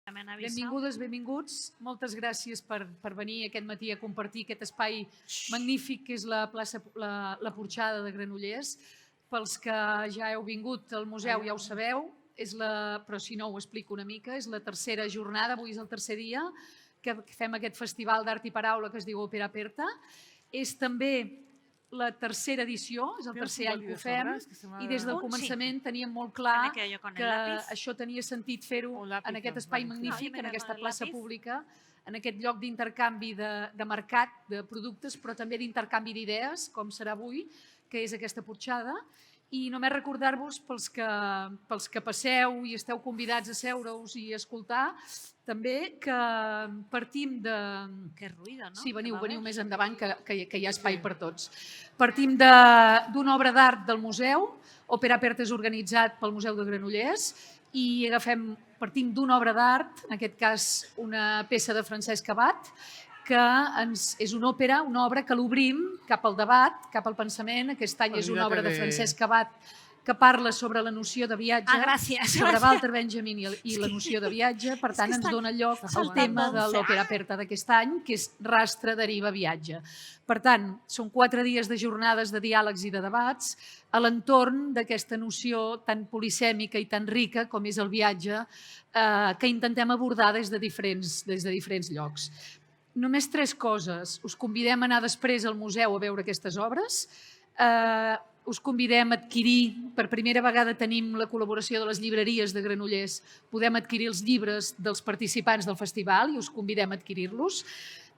Benvingudes, benvinguts. Moltes gràcies per venir aquest matí a compartir aquest espai magnífic que és la plaça La Porxada de Granollers. Pels que ja heu vingut al museu ja ho sabeu, però si no ho explico una mica, és la tercera jornada, avui és el tercer dia que fem aquest festival d'art i paraula que es diu Òpera Aperta. És també la tercera edició, és el tercer any que ho fem, i des del començament teníem molt clar que això tenia sentit fer-ho en aquest espai magnífic, en aquesta plaça pública, en aquest lloc d'intercanvi de mercat de productes, però també d'intercanvi d'idees, com serà avui, que és aquesta porxada. I només recordar-vos, pels que passeu i esteu convidats a seure-us i escoltar, també que partim de... Que ruïdo, no? Sí, veniu més endavant, que hi ha espai per tots. Partim d'una obra d'art del museu. Òpera Aperta és organitzat pel Museu de Granollers i partim d'una obra d'art, en aquest cas una peça de Francesc Abat, que és una obra que l'obrim cap al debat, cap al pensament. Aquest any és una obra de Francesc Abat que parla sobre la noció de viatge, sobre Walter Benjamin i la noció de viatge. Per tant, ens dona lloc al tema de l'Òpera Aperta d'aquest any, que és Rastre, deriva, viatge. Per tant, són 4 dies de jornades de diàlegs i de debats a l'entorn d'aquesta noció tan polisèmica i tan rica com és el viatge, que intentem abordar des de diferents llocs. Només 3 coses. Us convidem a anar després al museu a veure aquestes obres. Us convidem a adquirir, per primera vegada tenim la col·laboració de les llibreries de Granollers, podem adquirir els llibres dels participants del festival i us convidem a adquirir-los.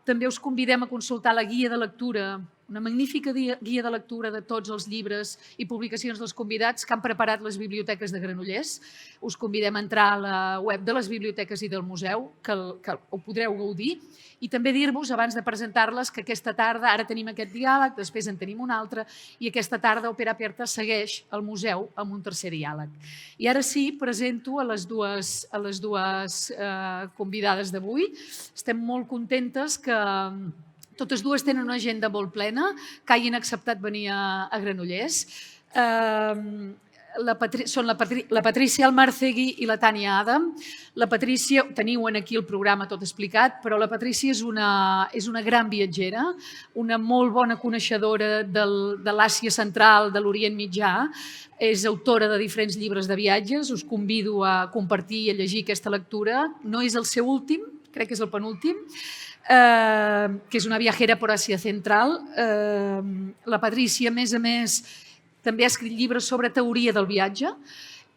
També us convidem a consultar la guia de lectura, una magnífica guia de lectura de tots els llibres i publicacions dels convidats que han preparat les biblioteques de Granollers. Us convidem a entrar a la web de les biblioteques i del museu, que ho podreu gaudir. I també dir-vos, abans de presentar-les, que aquesta tarda, ara tenim aquest diàleg, després en tenim un altre, i aquesta tarda Òpera Aperta segueix al museu amb un tercer diàleg. I ara sí, presento a les dues convidades d'avui. Estem molt contentes que totes dues tenen una agenda molt plena, que hagin acceptat venir a Granollers. Són la Patrícia Almarcegui i la Tània Adam. La Patrícia, teniu aquí el programa tot explicat, però la Patrícia és una gran viatgera, una molt bona coneixedora de l'Àsia Central, de l'Orient Mitjà. És autora de diferents llibres de viatges. Us convido a compartir i a llegir aquesta lectura. No és el seu últim, crec que és el penúltim, que és una viajera per Àsia Central. La Patrícia, a més, també ha escrit llibres sobre teoria del viatge.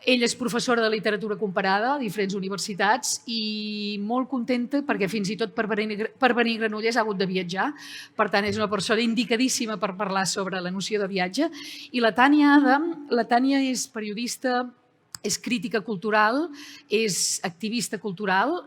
Ella és professora de literatura comparada a diferents universitats i molt contenta perquè fins i tot per venir a Granollers ha hagut de viatjar. Per tant, és una persona indicadíssima per parlar sobre la noció de viatge. I la Tània Adam, és periodista, és crítica cultural, és activista cultural.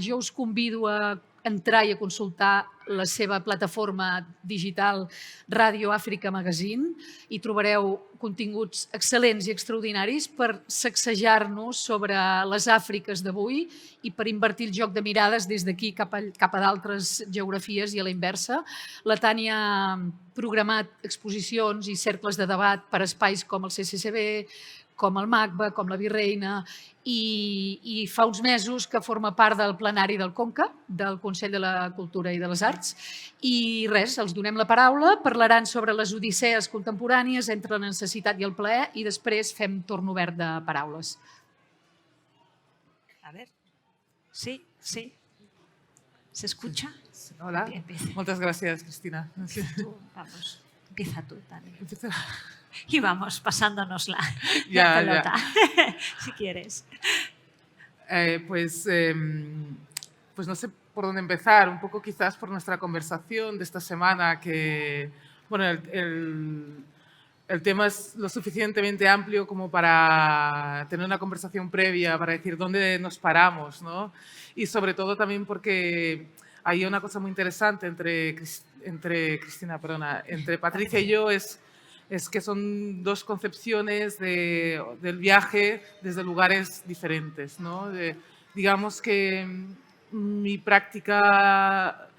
Jo us convido a entrar i a consultar la seva plataforma digital Radio Àfrica Magazine i trobareu continguts excel·lents i extraordinaris per sacsejar-nos sobre les Àfriques d'avui i per invertir el joc de mirades des d'aquí cap a d'altres geografies i a la inversa. La Tània ha programat exposicions i cercles de debat per espais com el CCCB, com el MACBA, com la Virreina, i fa uns mesos que forma part del plenari del CONCA, del Consell de la Cultura i de les Arts. I res, els donem la paraula, parlaran sobre les odissees contemporànies entre la necessitat i el plaer i després fem torn obert de paraules. A ver, sí. ¿Se escucha? Hola, muchas gracias, Cristina. Vamos, empieza tú, Tania. Y vamos pasándonos la pelota, si quieres. Pues no sé por dónde empezar, un poco quizás por nuestra conversación de esta semana, que bueno, el tema es lo suficientemente amplio como para tener una conversación previa, para decir dónde nos paramos, ¿no? Y sobre todo también porque hay una cosa muy interesante entre Patricia y yo, es que son 2 concepciones del viaje desde lugares diferentes, ¿no? Digamos que mi práctica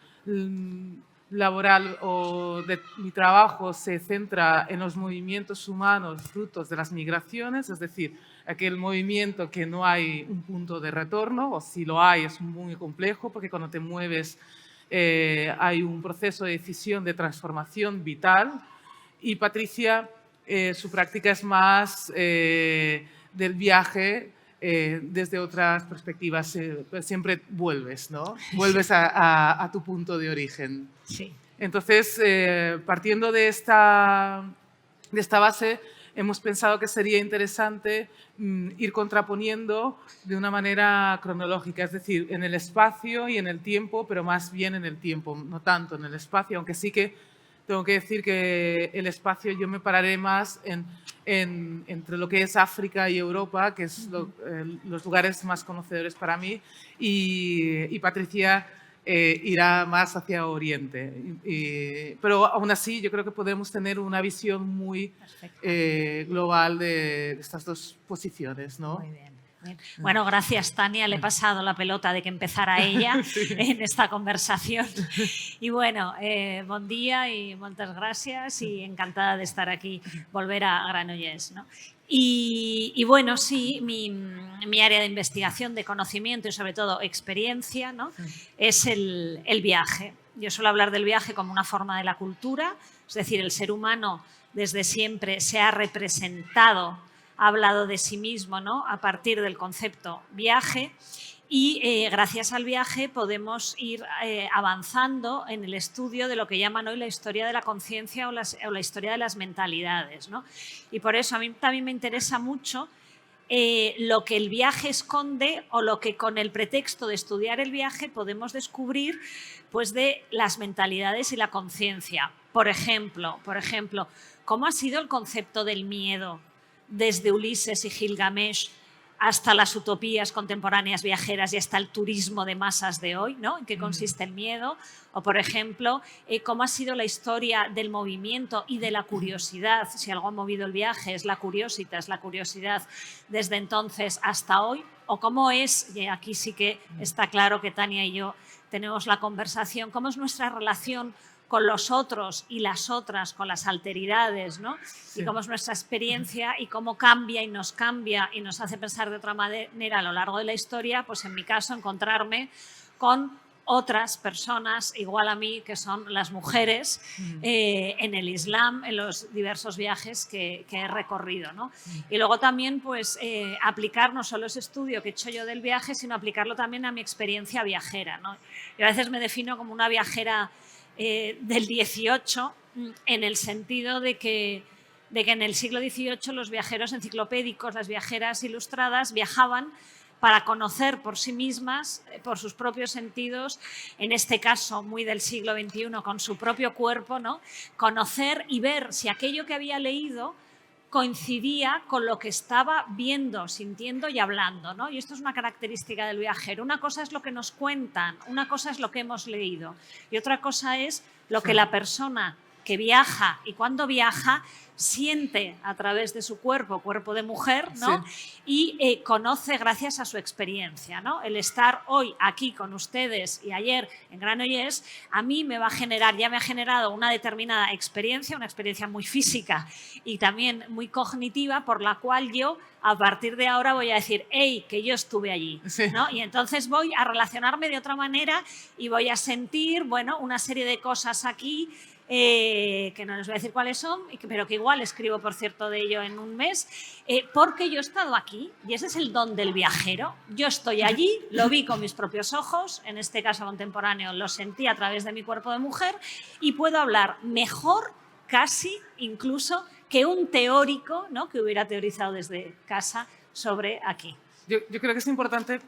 laboral o de mi trabajo se centra en los movimientos humanos frutos de las migraciones, es decir, aquel movimiento que no hay un punto de retorno, o si lo hay es muy complejo, porque cuando te mueves hay un proceso de decisión, de transformación vital. Y Patricia, su práctica es más del viaje desde otras perspectivas. Siempre vuelves, ¿no? Vuelves a tu punto de origen. Sí. Entonces, partiendo de esta base, hemos pensado que sería interesante ir contraponiendo de una manera cronológica, es decir, en el espacio y en el tiempo, pero más bien en el tiempo, no tanto en el espacio, aunque sí que tengo que decir que el espacio yo me pararé más entre lo que es África y Europa, que es los lugares más conocedores para mí, y Patricia irá más hacia Oriente. Pero aún así yo creo que podemos tener una visión muy global de estas dos posiciones, ¿no? Muy bien. Bien. Bueno, gracias, Tania. Le he pasado la pelota de que empezara ella sí. en esta conversación. Y bueno, buen día y muchas gracias y encantada de estar aquí, volver a Granollers, ¿no? Y bueno, sí, mi área de investigación, de conocimiento y sobre todo experiencia, ¿no? Es el viaje. Yo suelo hablar del viaje como una forma de la cultura, es decir, el ser humano desde siempre se ha representado, ha hablado de sí mismo, ¿no? A partir del concepto viaje, y gracias al viaje podemos ir avanzando en el estudio de lo que llaman hoy la historia de la conciencia o la historia de las mentalidades, ¿no? Y por eso a mí también me interesa mucho lo que el viaje esconde o lo que con el pretexto de estudiar el viaje podemos descubrir, pues, de las mentalidades y la conciencia. Por ejemplo, ¿cómo ha sido el concepto del miedo desde Ulises y Gilgamesh hasta las utopías contemporáneas viajeras y hasta el turismo de masas de hoy, ¿no? ¿En qué consiste el miedo? O, por ejemplo, cómo ha sido la historia del movimiento y de la curiosidad. Si algo ha movido el viaje es la curiosidad desde entonces hasta hoy. O cómo es, y aquí sí que está claro que Tania y yo tenemos la conversación, cómo es nuestra relación con los otros y las otras, con las alteridades, ¿no? Sí. Y cómo es nuestra experiencia y cómo cambia y nos hace pensar de otra manera a lo largo de la historia, pues en mi caso encontrarme con otras personas igual a mí, que son las mujeres, en el Islam, en los diversos viajes que he recorrido, ¿no? Y luego también pues aplicar no solo ese estudio que he hecho yo del viaje, sino aplicarlo también a mi experiencia viajera, ¿no? Yo a veces me defino como una viajera del XVIII, en el sentido de que en el siglo XVIII los viajeros enciclopédicos, las viajeras ilustradas, viajaban para conocer por sí mismas, por sus propios sentidos, en este caso muy del siglo XXI, con su propio cuerpo, ¿no? Conocer y ver si aquello que había leído coincidía con lo que estaba viendo, sintiendo y hablando, ¿no? Y esto es una característica del viajero. Una cosa es lo que nos cuentan, una cosa es lo que hemos leído y otra cosa es lo que la persona que viaja y cuando viaja siente a través de su cuerpo de mujer, ¿no? Sí. Y conoce gracias a su experiencia, ¿no? El estar hoy aquí con ustedes y ayer en Granollers a mí me va a generar, ya me ha generado una determinada experiencia, una experiencia muy física y también muy cognitiva, por la cual yo a partir de ahora voy a decir, hey, que yo estuve allí, sí. ¿no? Y entonces voy a relacionarme de otra manera y voy a sentir, bueno, una serie de cosas aquí que no les voy a decir cuáles son, pero que igual escribo, por cierto, de ello en un mes, porque yo he estado aquí y ese es el don del viajero. Yo estoy allí, lo vi con mis propios ojos, en este caso contemporáneo lo sentí a través de mi cuerpo de mujer y puedo hablar mejor, casi incluso, que un teórico, ¿no? Que hubiera teorizado desde casa sobre aquí. Yo creo que es importante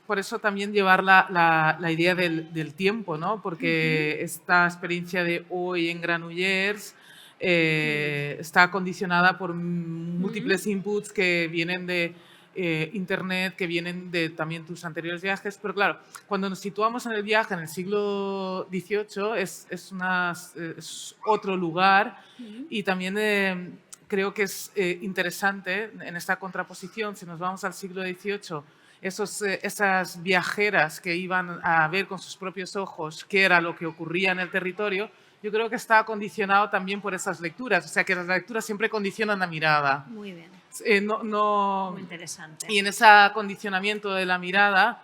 por eso también llevar la idea del tiempo, ¿no? Porque esta experiencia de hoy en Granollers está condicionada por múltiples inputs que vienen de Internet, que vienen de también tus anteriores viajes. Pero claro, cuando nos situamos en el viaje en el siglo XVIII es otro lugar y también creo que es interesante en esta contraposición, si nos vamos al siglo XVIII, esas viajeras que iban a ver con sus propios ojos qué era lo que ocurría en el territorio, yo creo que está condicionado también por esas lecturas, o sea que las lecturas siempre condicionan la mirada. Muy bien. Muy interesante. Y en ese acondicionamiento de la mirada,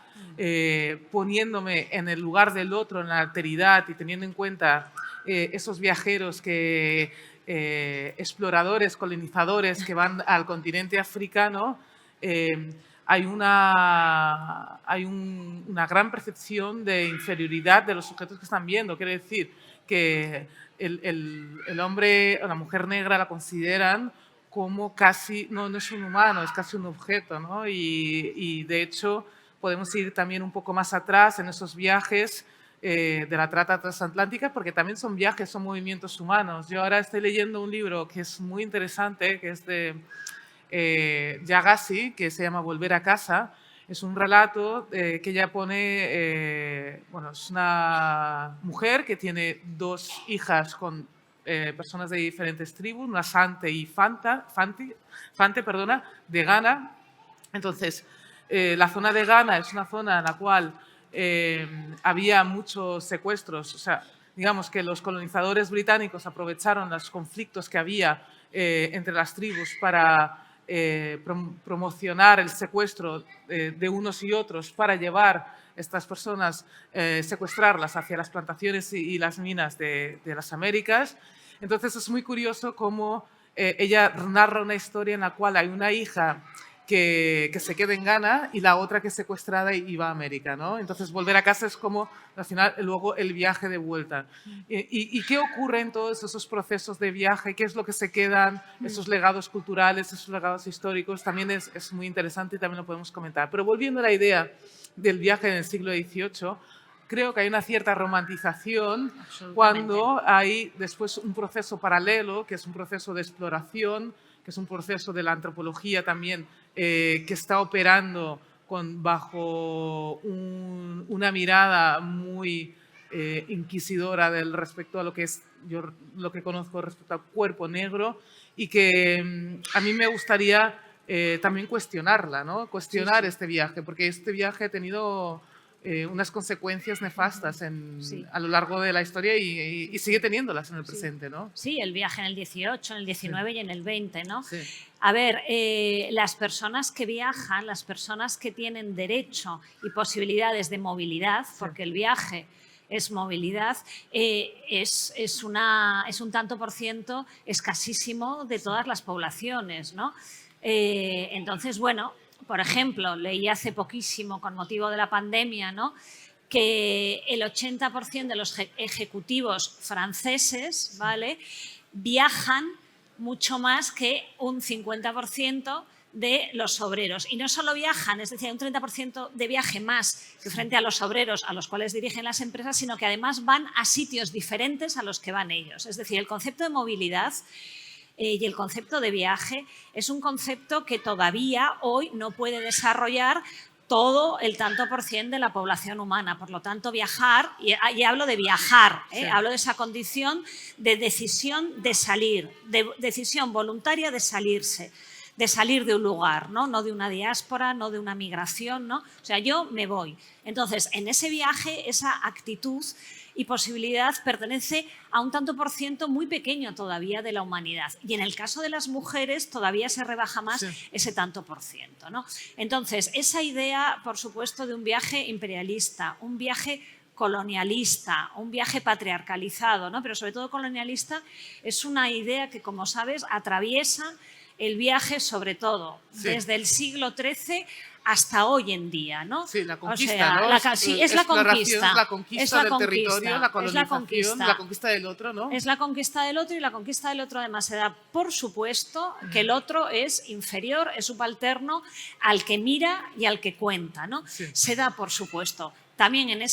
poniéndome en el lugar del otro, en la alteridad y teniendo en cuenta esos viajeros exploradores, colonizadores que van al continente africano, hay una gran percepción de inferioridad de los sujetos que están viendo. Quiere decir que el hombre o la mujer negra la consideran como casi, no es un humano, es casi un objeto, ¿no? Y de hecho podemos ir también un poco más atrás en esos viajes de la trata transatlántica, porque también son viajes, son movimientos humanos. Yo ahora estoy leyendo un libro que es muy interesante, que es de Yagassi, que se llama Volver a casa. Es un relato que ella pone, bueno, es una mujer que tiene 2 hijas con personas de diferentes tribus, una Sante y Fante, perdona, de Ghana. Entonces, la zona de Ghana es una zona en la cual había muchos secuestros, o sea, digamos que los colonizadores británicos aprovecharon los conflictos que había entre las tribus para promocionar el secuestro de unos y otros para llevar estas personas, secuestrarlas hacia las plantaciones y las minas de las Américas. Entonces es muy curioso cómo ella narra una historia en la cual hay una hija que se queda en Ghana y la otra que es secuestrada y va a América, ¿no? Entonces volver a casa es como al final luego el viaje de vuelta. ¿Y qué ocurre en todos esos procesos de viaje? ¿Qué es lo que se quedan? Esos legados culturales, esos legados históricos, también es muy interesante y también lo podemos comentar. Pero volviendo a la idea del viaje en el siglo XVIII, creo que hay una cierta romantización cuando hay después un proceso paralelo, que es un proceso de exploración, que es un proceso de la antropología también, que está operando bajo una mirada muy inquisidora respecto a lo que es yo lo que conozco respecto al cuerpo negro, y que a mí me gustaría también cuestionarla, ¿no? Cuestionar este viaje, porque este viaje ha tenido unas consecuencias nefastas a lo largo de la historia y sigue teniéndolas en el presente, ¿no? Sí, el viaje en el 18, en el 19 y en el 20, ¿no? Sí. A ver, las personas que viajan, las personas que tienen derecho y posibilidades de movilidad, porque el viaje es movilidad, es un tanto por ciento escasísimo de todas las poblaciones, ¿no? Entonces, bueno, por ejemplo, leí hace poquísimo, con motivo de la pandemia, ¿no?, que el 80% de los ejecutivos franceses, ¿vale?, viajan mucho más que un 50% de los obreros. Y no solo viajan, es decir, un 30% de viaje más que frente a los obreros a los cuales dirigen las empresas, sino que además van a sitios diferentes a los que van ellos. Es decir, el concepto de movilidad y el concepto de viaje es un concepto que todavía hoy no puede desarrollar todo el tanto por cien de la población humana. Por lo tanto, viajar, y hablo de viajar, sí, hablo de esa condición de decisión de salir, de decisión voluntaria de salirse, de salir de un lugar, ¿no? No de una diáspora, no de una migración, ¿no? O sea, yo me voy. Entonces, en ese viaje, esa actitud y posibilidad pertenece a un tanto por ciento muy pequeño todavía de la humanidad. Y en el caso de las mujeres todavía se rebaja más ese tanto por ciento, ¿no? Entonces, esa idea, por supuesto, de un viaje imperialista, un viaje colonialista, un viaje patriarcalizado, ¿no?, pero sobre todo colonialista, es una idea que, como sabes, atraviesa el viaje sobre todo desde el siglo XIII hasta hoy en día, ¿no? Sí, la conquista, o sea, ¿no? Sí, es la conquista. La conquista del territorio, la colonización, la la conquista del otro, ¿no? Es la conquista del otro, y la conquista del otro además se da, por supuesto, que el otro es inferior, es subalterno al que mira y al que cuenta, ¿no? Sí. Se da, por supuesto. También en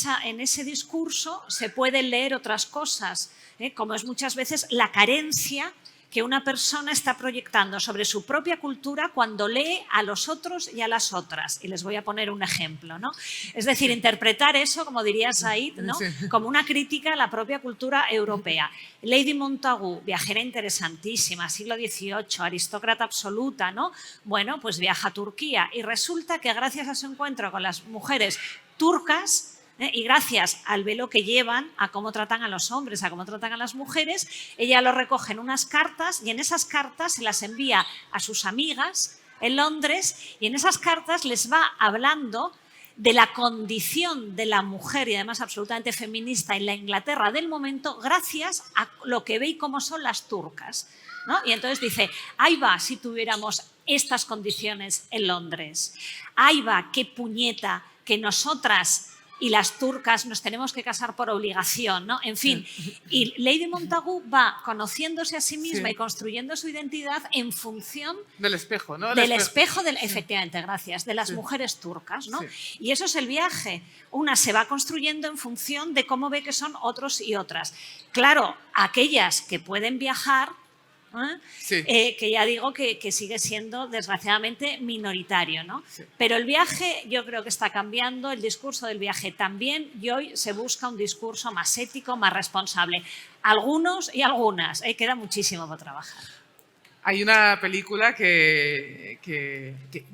ese discurso se pueden leer otras cosas, como es muchas veces la carencia que una persona está proyectando sobre su propia cultura cuando lee a los otros y a las otras. Y les voy a poner un ejemplo, ¿no? Es decir, interpretar eso, como diría Said, ¿no?, como una crítica a la propia cultura europea. Lady Montagu, viajera interesantísima, siglo XVIII, aristócrata absoluta, ¿no? Bueno, pues viaja a Turquía y resulta que gracias a su encuentro con las mujeres turcas, Y gracias al velo que llevan, a cómo tratan a los hombres, a cómo tratan a las mujeres, ella lo recoge en unas cartas y en esas cartas se las envía a sus amigas en Londres y en esas cartas les va hablando de la condición de la mujer y además absolutamente feminista en la Inglaterra del momento gracias a lo que ve y cómo son las turcas, ¿no? Y entonces dice, ahí va si tuviéramos estas condiciones en Londres, ahí va, qué puñeta que nosotras y las turcas nos tenemos que casar por obligación, ¿no? En fin, y Lady Montagu va conociéndose a sí misma y construyendo su identidad en función del espejo, ¿no? Del espejo, efectivamente, gracias, de las mujeres turcas, ¿no? Sí. Y eso es el viaje. Una se va construyendo en función de cómo ve que son otros y otras. Claro, aquellas que pueden viajar, que ya digo que sigue siendo desgraciadamente minoritario, ¿no? Sí. Pero el viaje yo creo que está cambiando, el discurso del viaje también, y hoy se busca un discurso más ético, más responsable. Algunos y algunas, queda muchísimo por trabajar. Hay una película que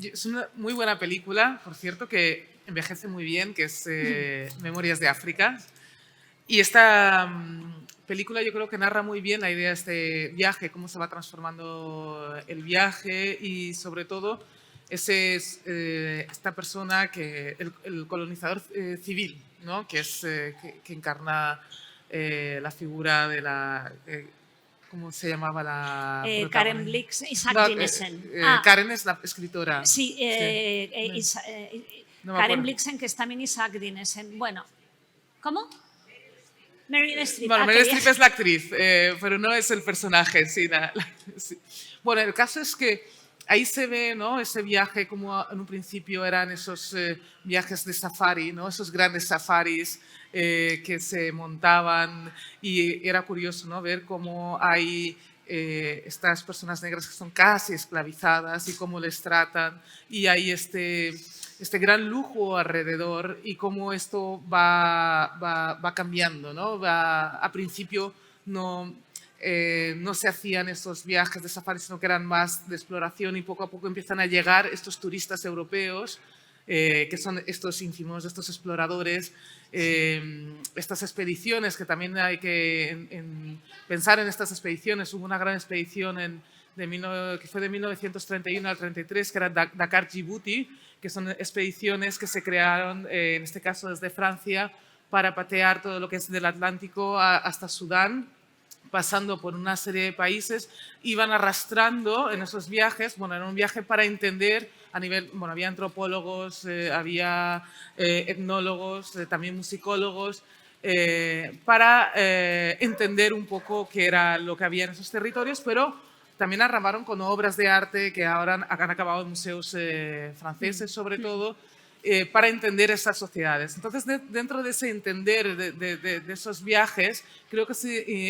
es una muy buena película, por cierto, que envejece muy bien, que es Memorias de África. Y esta película yo creo que narra muy bien la idea de este viaje, cómo se va transformando el viaje y sobre todo esta persona, el colonizador civil, ¿no? Que encarna la figura de la... ¿Cómo se llamaba la Karen Blix, Isaac Dinesen. Karen es la escritora. Sí, No me Karen acuerdo. Blixen, que es también Isaac Dinesen. Bueno, ¿cómo? Meryl Streep. Bueno, Meryl Streep es la actriz, pero no es el personaje. Sí, sí. Bueno, el caso es que ahí se ve, ¿no? Ese viaje, como en un principio eran esos viajes de safari, ¿no? Esos grandes safaris que se montaban y era curioso, ¿no? Ver cómo hay estas personas negras que son casi esclavizadas y cómo les tratan y hay este gran lujo alrededor y cómo esto va cambiando, ¿no? A principio no se hacían estos viajes de safari, sino que eran más de exploración y poco a poco empiezan a llegar estos turistas europeos, que son estos ínfimos, estos exploradores, estas expediciones, que también hay que pensar en estas expediciones. Hubo una gran expedición que fue de 1931 al 33, que era Dakar-Djibouti, que son expediciones que se crearon, en este caso desde Francia, para patear todo lo que es del Atlántico hasta Sudán, pasando por una serie de países, iban arrastrando en esos viajes, bueno, era un viaje para entender a nivel, bueno, había antropólogos, había etnólogos, también musicólogos, para entender un poco qué era lo que había en esos territorios, pero también arrancaron con obras de arte que ahora han acabado en museos franceses, sobre todo, para entender esas sociedades. Entonces, dentro de ese entender de esos viajes, creo que es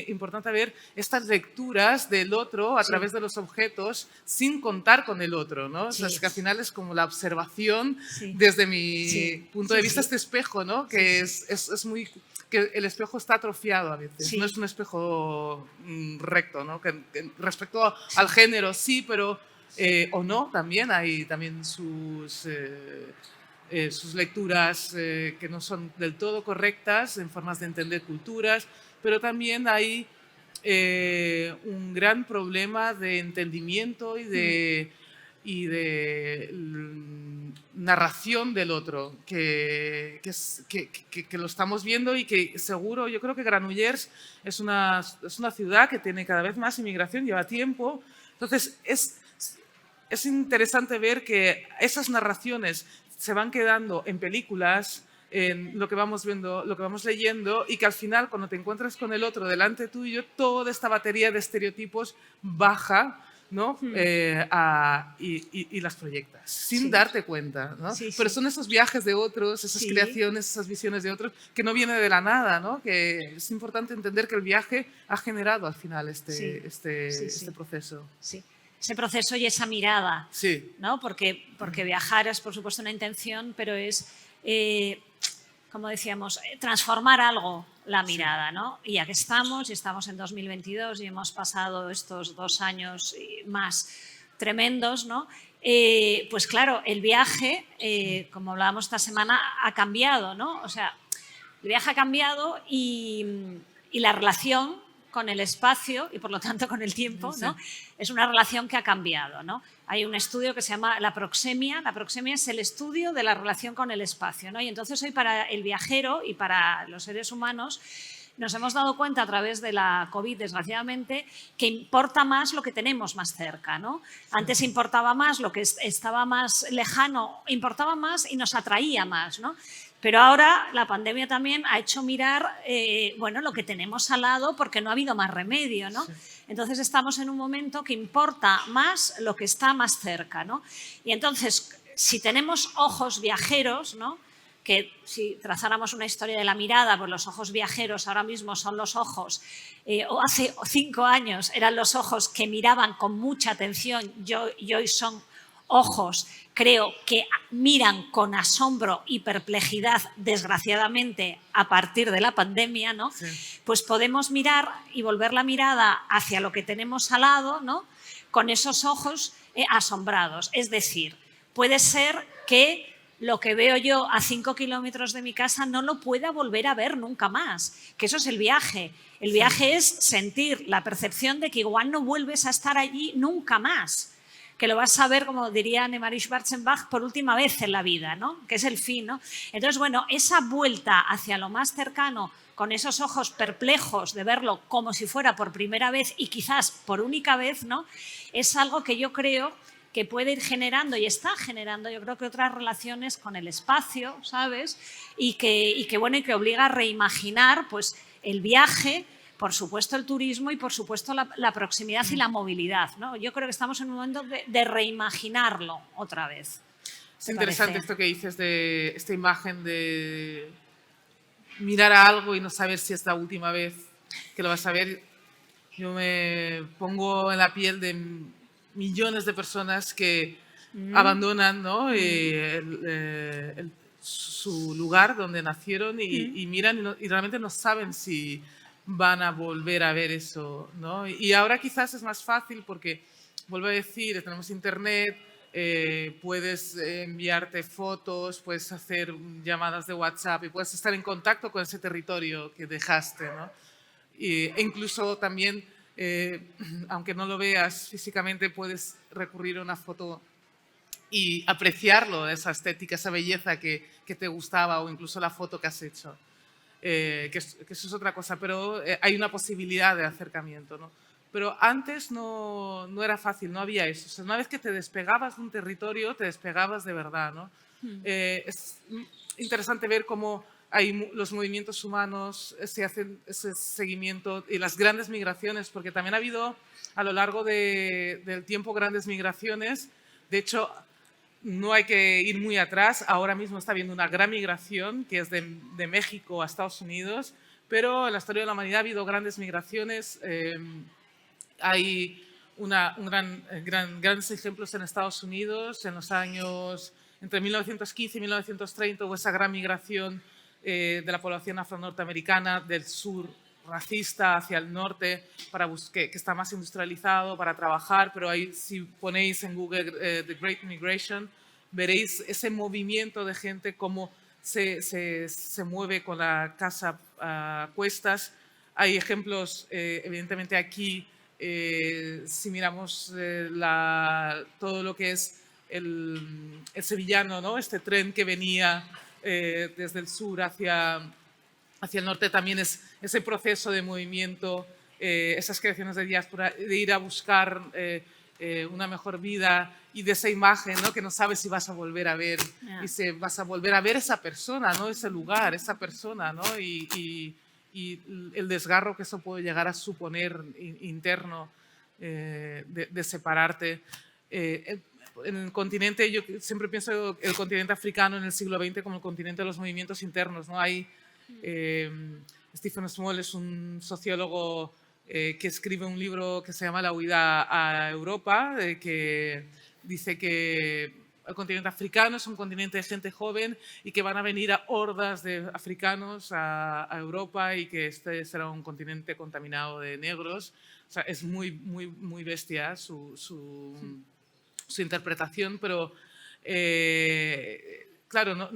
importante ver estas lecturas del otro a través de los objetos sin contar con el otro, ¿no? Sí. O sea, que al final es como la observación desde mi punto de vista, este espejo, ¿no? Que es muy... que el espejo está atrofiado a veces, no es un espejo recto, ¿no? Que respecto al género sí, pero o no, también hay también sus lecturas que no son del todo correctas en formas de entender culturas, pero también hay un gran problema de entendimiento y de narración del otro, que lo estamos viendo y que seguro, yo creo que Granollers es una ciudad que tiene cada vez más inmigración, lleva tiempo, entonces es interesante ver que esas narraciones se van quedando en películas, en lo que vamos viendo, lo que vamos leyendo, y que al final, cuando te encuentras con el otro delante tuyo, toda esta batería de estereotipos baja, ¿no? Y las proyectas, sin darte cuenta, ¿no? Pero son esos viajes de otros, esas creaciones, esas visiones de otros, que no viene de la nada, ¿no? Que es importante entender que el viaje ha generado al final este proceso. Sí. Ese proceso y esa mirada, ¿no? Porque viajar es, por supuesto, una intención, pero es, como decíamos, transformar algo, la mirada, ¿no? Y ya que estamos en 2022 y hemos pasado estos 2 años más tremendos, ¿no? Pues claro, el viaje, como hablábamos esta semana, ha cambiado, ¿no? O sea, El viaje ha cambiado y la relación con el espacio y por lo tanto con el tiempo, ¿no? Es una relación que ha cambiado, ¿no? Hay un estudio que se llama la proxemia. La proxemia es el estudio de la relación con el espacio, ¿no? Y entonces hoy para el viajero y para los seres humanos nos hemos dado cuenta a través de la COVID, desgraciadamente, que importa más lo que tenemos más cerca, ¿no? Antes importaba más lo que estaba más lejano, importaba más y nos atraía más, ¿no? Pero ahora la pandemia también ha hecho mirar bueno, lo que tenemos al lado porque no ha habido más remedio, ¿no? Sí. Entonces estamos en un momento que importa más lo que está más cerca, ¿no? Y entonces, si tenemos ojos viajeros, ¿no? Que si trazáramos una historia de la mirada, pues los ojos viajeros ahora mismo son los ojos, o hace 5 años eran los ojos que miraban con mucha atención y hoy son ojos, creo, que miran con asombro y perplejidad, desgraciadamente, a partir de la pandemia, ¿no? Sí. Pues podemos mirar y volver la mirada hacia lo que tenemos al lado, ¿no? Con esos ojos asombrados. Es decir, puede ser que lo que veo yo a 5 kilómetros de mi casa no lo pueda volver a ver nunca más, que eso es el viaje. El viaje es sentir la percepción de que igual no vuelves a estar allí nunca más, que lo vas a ver, como diría Annemarie Schwarzenbach, por última vez en la vida, ¿no? Que es el fin, ¿no? Entonces, bueno, esa vuelta hacia lo más cercano, con esos ojos perplejos de verlo como si fuera por primera vez y quizás por única vez, ¿no? Es algo que yo creo que puede ir generando y está generando, yo creo que otras relaciones con el espacio, ¿sabes? Y que obliga a reimaginar, pues, el viaje, por supuesto el turismo y por supuesto la proximidad y la movilidad, ¿no? Yo creo que estamos en un momento de reimaginarlo otra vez. Es interesante esto que dices de esta imagen de mirar a algo y no saber si es la última vez que lo vas a ver. Yo me pongo en la piel de millones de personas que abandonan, ¿no? Su lugar donde nacieron y miran y realmente no saben si van a volver a ver eso, ¿no? Y ahora quizás es más fácil porque, vuelvo a decir, tenemos internet, puedes enviarte fotos, puedes hacer llamadas de WhatsApp y puedes estar en contacto con ese territorio que dejaste, ¿no? E incluso también, aunque no lo veas físicamente, puedes recurrir a una foto y apreciarlo, esa estética, esa belleza que te gustaba o incluso la foto que has hecho. Que eso es otra cosa, pero hay una posibilidad de acercamiento, ¿no? Pero antes no era fácil, no había eso. O sea, una vez que te despegabas de un territorio, te despegabas de verdad, ¿no? Es interesante ver cómo hay los movimientos humanos, se hacen ese seguimiento y las grandes migraciones, porque también ha habido a lo largo del tiempo grandes migraciones. De hecho, no hay que ir muy atrás, ahora mismo está habiendo una gran migración que es de México a Estados Unidos, pero en la historia de la humanidad ha habido grandes migraciones, hay grandes ejemplos en Estados Unidos, en los años entre 1915 y 1930 hubo esa gran migración de la población afro-norteamericana del sur racista hacia el norte, que está más industrializado para trabajar, pero ahí si ponéis en Google The Great Migration, veréis ese movimiento de gente, cómo se mueve con la casa a cuestas. Hay ejemplos, evidentemente aquí, si miramos todo lo que es el sevillano, ¿no? Este tren que venía desde el sur hacia el norte, también es ese proceso de movimiento, esas creaciones de diáspora, de ir a buscar una mejor vida y de esa imagen, ¿no? Que no sabes si vas a volver a ver, y si vas a volver a ver esa persona, ¿no? Ese lugar, esa persona, ¿no? Y el desgarro que eso puede llegar a suponer interno de separarte. En el continente, yo siempre pienso el continente africano en el siglo XX como el continente de los movimientos internos, ¿no? Hay Stephen Small es un sociólogo que escribe un libro que se llama La huida a Europa, que dice que el continente africano es un continente de gente joven y que van a venir a hordas de africanos a Europa y que este será un continente contaminado de negros. O sea, es muy, muy, muy bestia su interpretación, pero claro,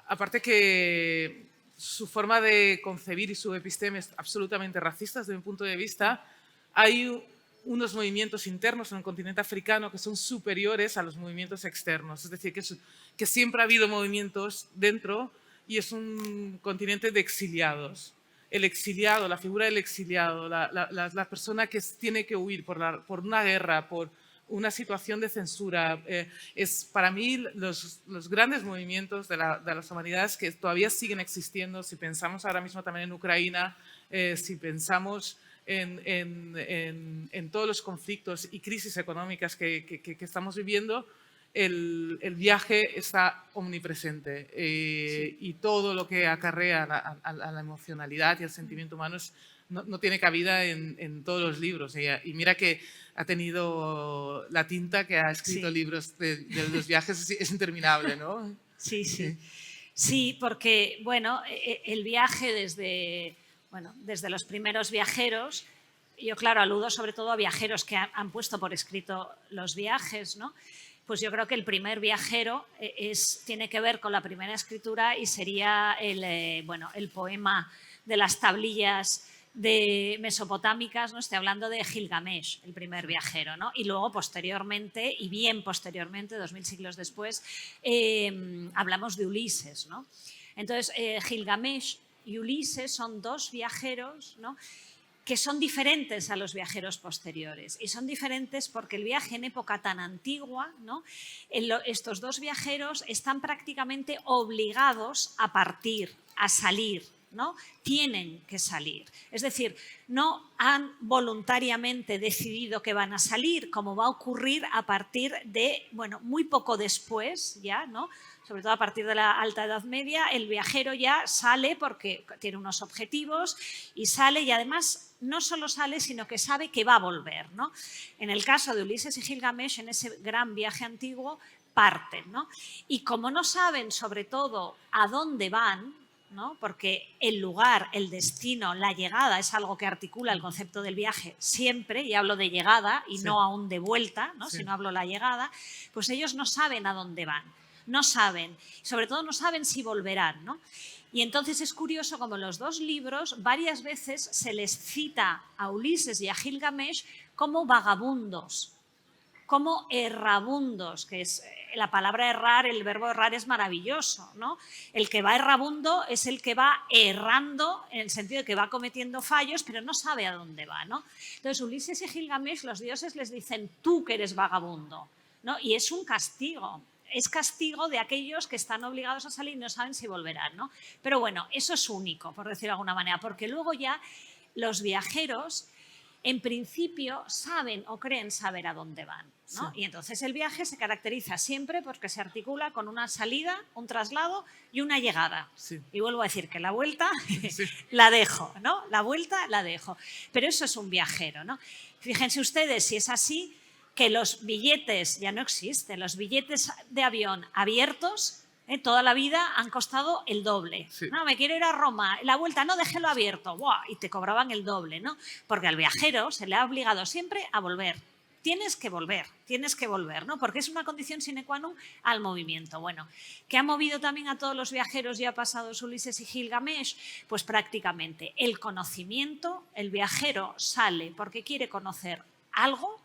aparte que su forma de concebir y su episteme es absolutamente racista desde mi punto de vista. Hay unos movimientos internos en el continente africano que son superiores a los movimientos externos. Es decir, que siempre ha habido movimientos dentro y es un continente de exiliados. El exiliado, la figura del exiliado, la persona que tiene que huir por una guerra, por una situación de censura, es para mí los grandes movimientos de las humanidades que todavía siguen existiendo. Si pensamos ahora mismo también en Ucrania, si pensamos en todos los conflictos y crisis económicas que estamos viviendo, el viaje está omnipresente y todo lo que acarrea a la emocionalidad y al sentimiento humano no tiene cabida en todos los libros. Y mira que ha tenido la tinta que ha escrito libros de los viajes, es interminable, ¿no? Sí, sí. Sí, porque, bueno, el viaje desde los primeros viajeros, yo claro aludo sobre todo a viajeros que han puesto por escrito los viajes, ¿no? Pues yo creo que el primer viajero tiene que ver con la primera escritura y sería el poema de las tablillas mesopotámicas, ¿no? Estoy hablando de Gilgamesh, el primer viajero, ¿no? Y luego posteriormente, y bien posteriormente, 2000 siglos después, hablamos de Ulises, ¿no? Entonces, Gilgamesh y Ulises son dos viajeros, ¿no?, que son diferentes a los viajeros posteriores. Y son diferentes porque el viaje en época tan antigua, ¿no?, estos dos viajeros están prácticamente obligados a partir, a salir, ¿no? Tienen que salir. Es decir, no han voluntariamente decidido que van a salir, como va a ocurrir a partir de, muy poco después ya, ¿no? Sobre todo a partir de la Alta Edad Media, el viajero ya sale porque tiene unos objetivos y sale, y además no solo sale, sino que sabe que va a volver, ¿no? En el caso de Ulises y Gilgamesh, en ese gran viaje antiguo, parten, ¿no? Y como no saben sobre todo a dónde van, ¿no?, porque el lugar, el destino, la llegada es algo que articula el concepto del viaje siempre, y hablo de llegada y no aún de vuelta, ¿no?, sino hablo de la llegada, pues ellos no saben a dónde van, no saben, sobre todo no saben si volverán, ¿no? Y entonces es curioso como en los dos libros varias veces se les cita a Ulises y a Gilgamesh como vagabundos, como errabundos, que es la palabra errar, el verbo errar es maravilloso, ¿no? El que va errabundo es el que va errando en el sentido de que va cometiendo fallos, pero no sabe a dónde va, ¿no? Entonces, Ulises y Gilgamesh, los dioses les dicen, tú que eres vagabundo, ¿no? Y es un castigo. Es castigo de aquellos que están obligados a salir y no saben si volverán, ¿no? Pero bueno, eso es único, por decirlo de alguna manera, porque luego ya los viajeros en principio saben o creen saber a dónde van, ¿no? Y entonces el viaje se caracteriza siempre porque se articula con una salida, un traslado y una llegada. Y vuelvo a decir que la vuelta la dejo, ¿no? La vuelta la dejo. Pero eso es un viajero, ¿no? Fíjense ustedes, si es así, que los billetes ya no existen, los billetes de avión abiertos toda la vida han costado el doble. No, me quiero ir a Roma, la vuelta no, déjelo abierto. ¡Buah! Y te cobraban el doble, ¿no? Porque al viajero se le ha obligado siempre a volver. Tienes que volver, ¿no? Porque es una condición sine qua non al movimiento. Bueno, ¿qué ha movido también a todos los viajeros ya pasados Ulises y Gilgamesh? Pues prácticamente el conocimiento. El viajero sale porque quiere conocer algo,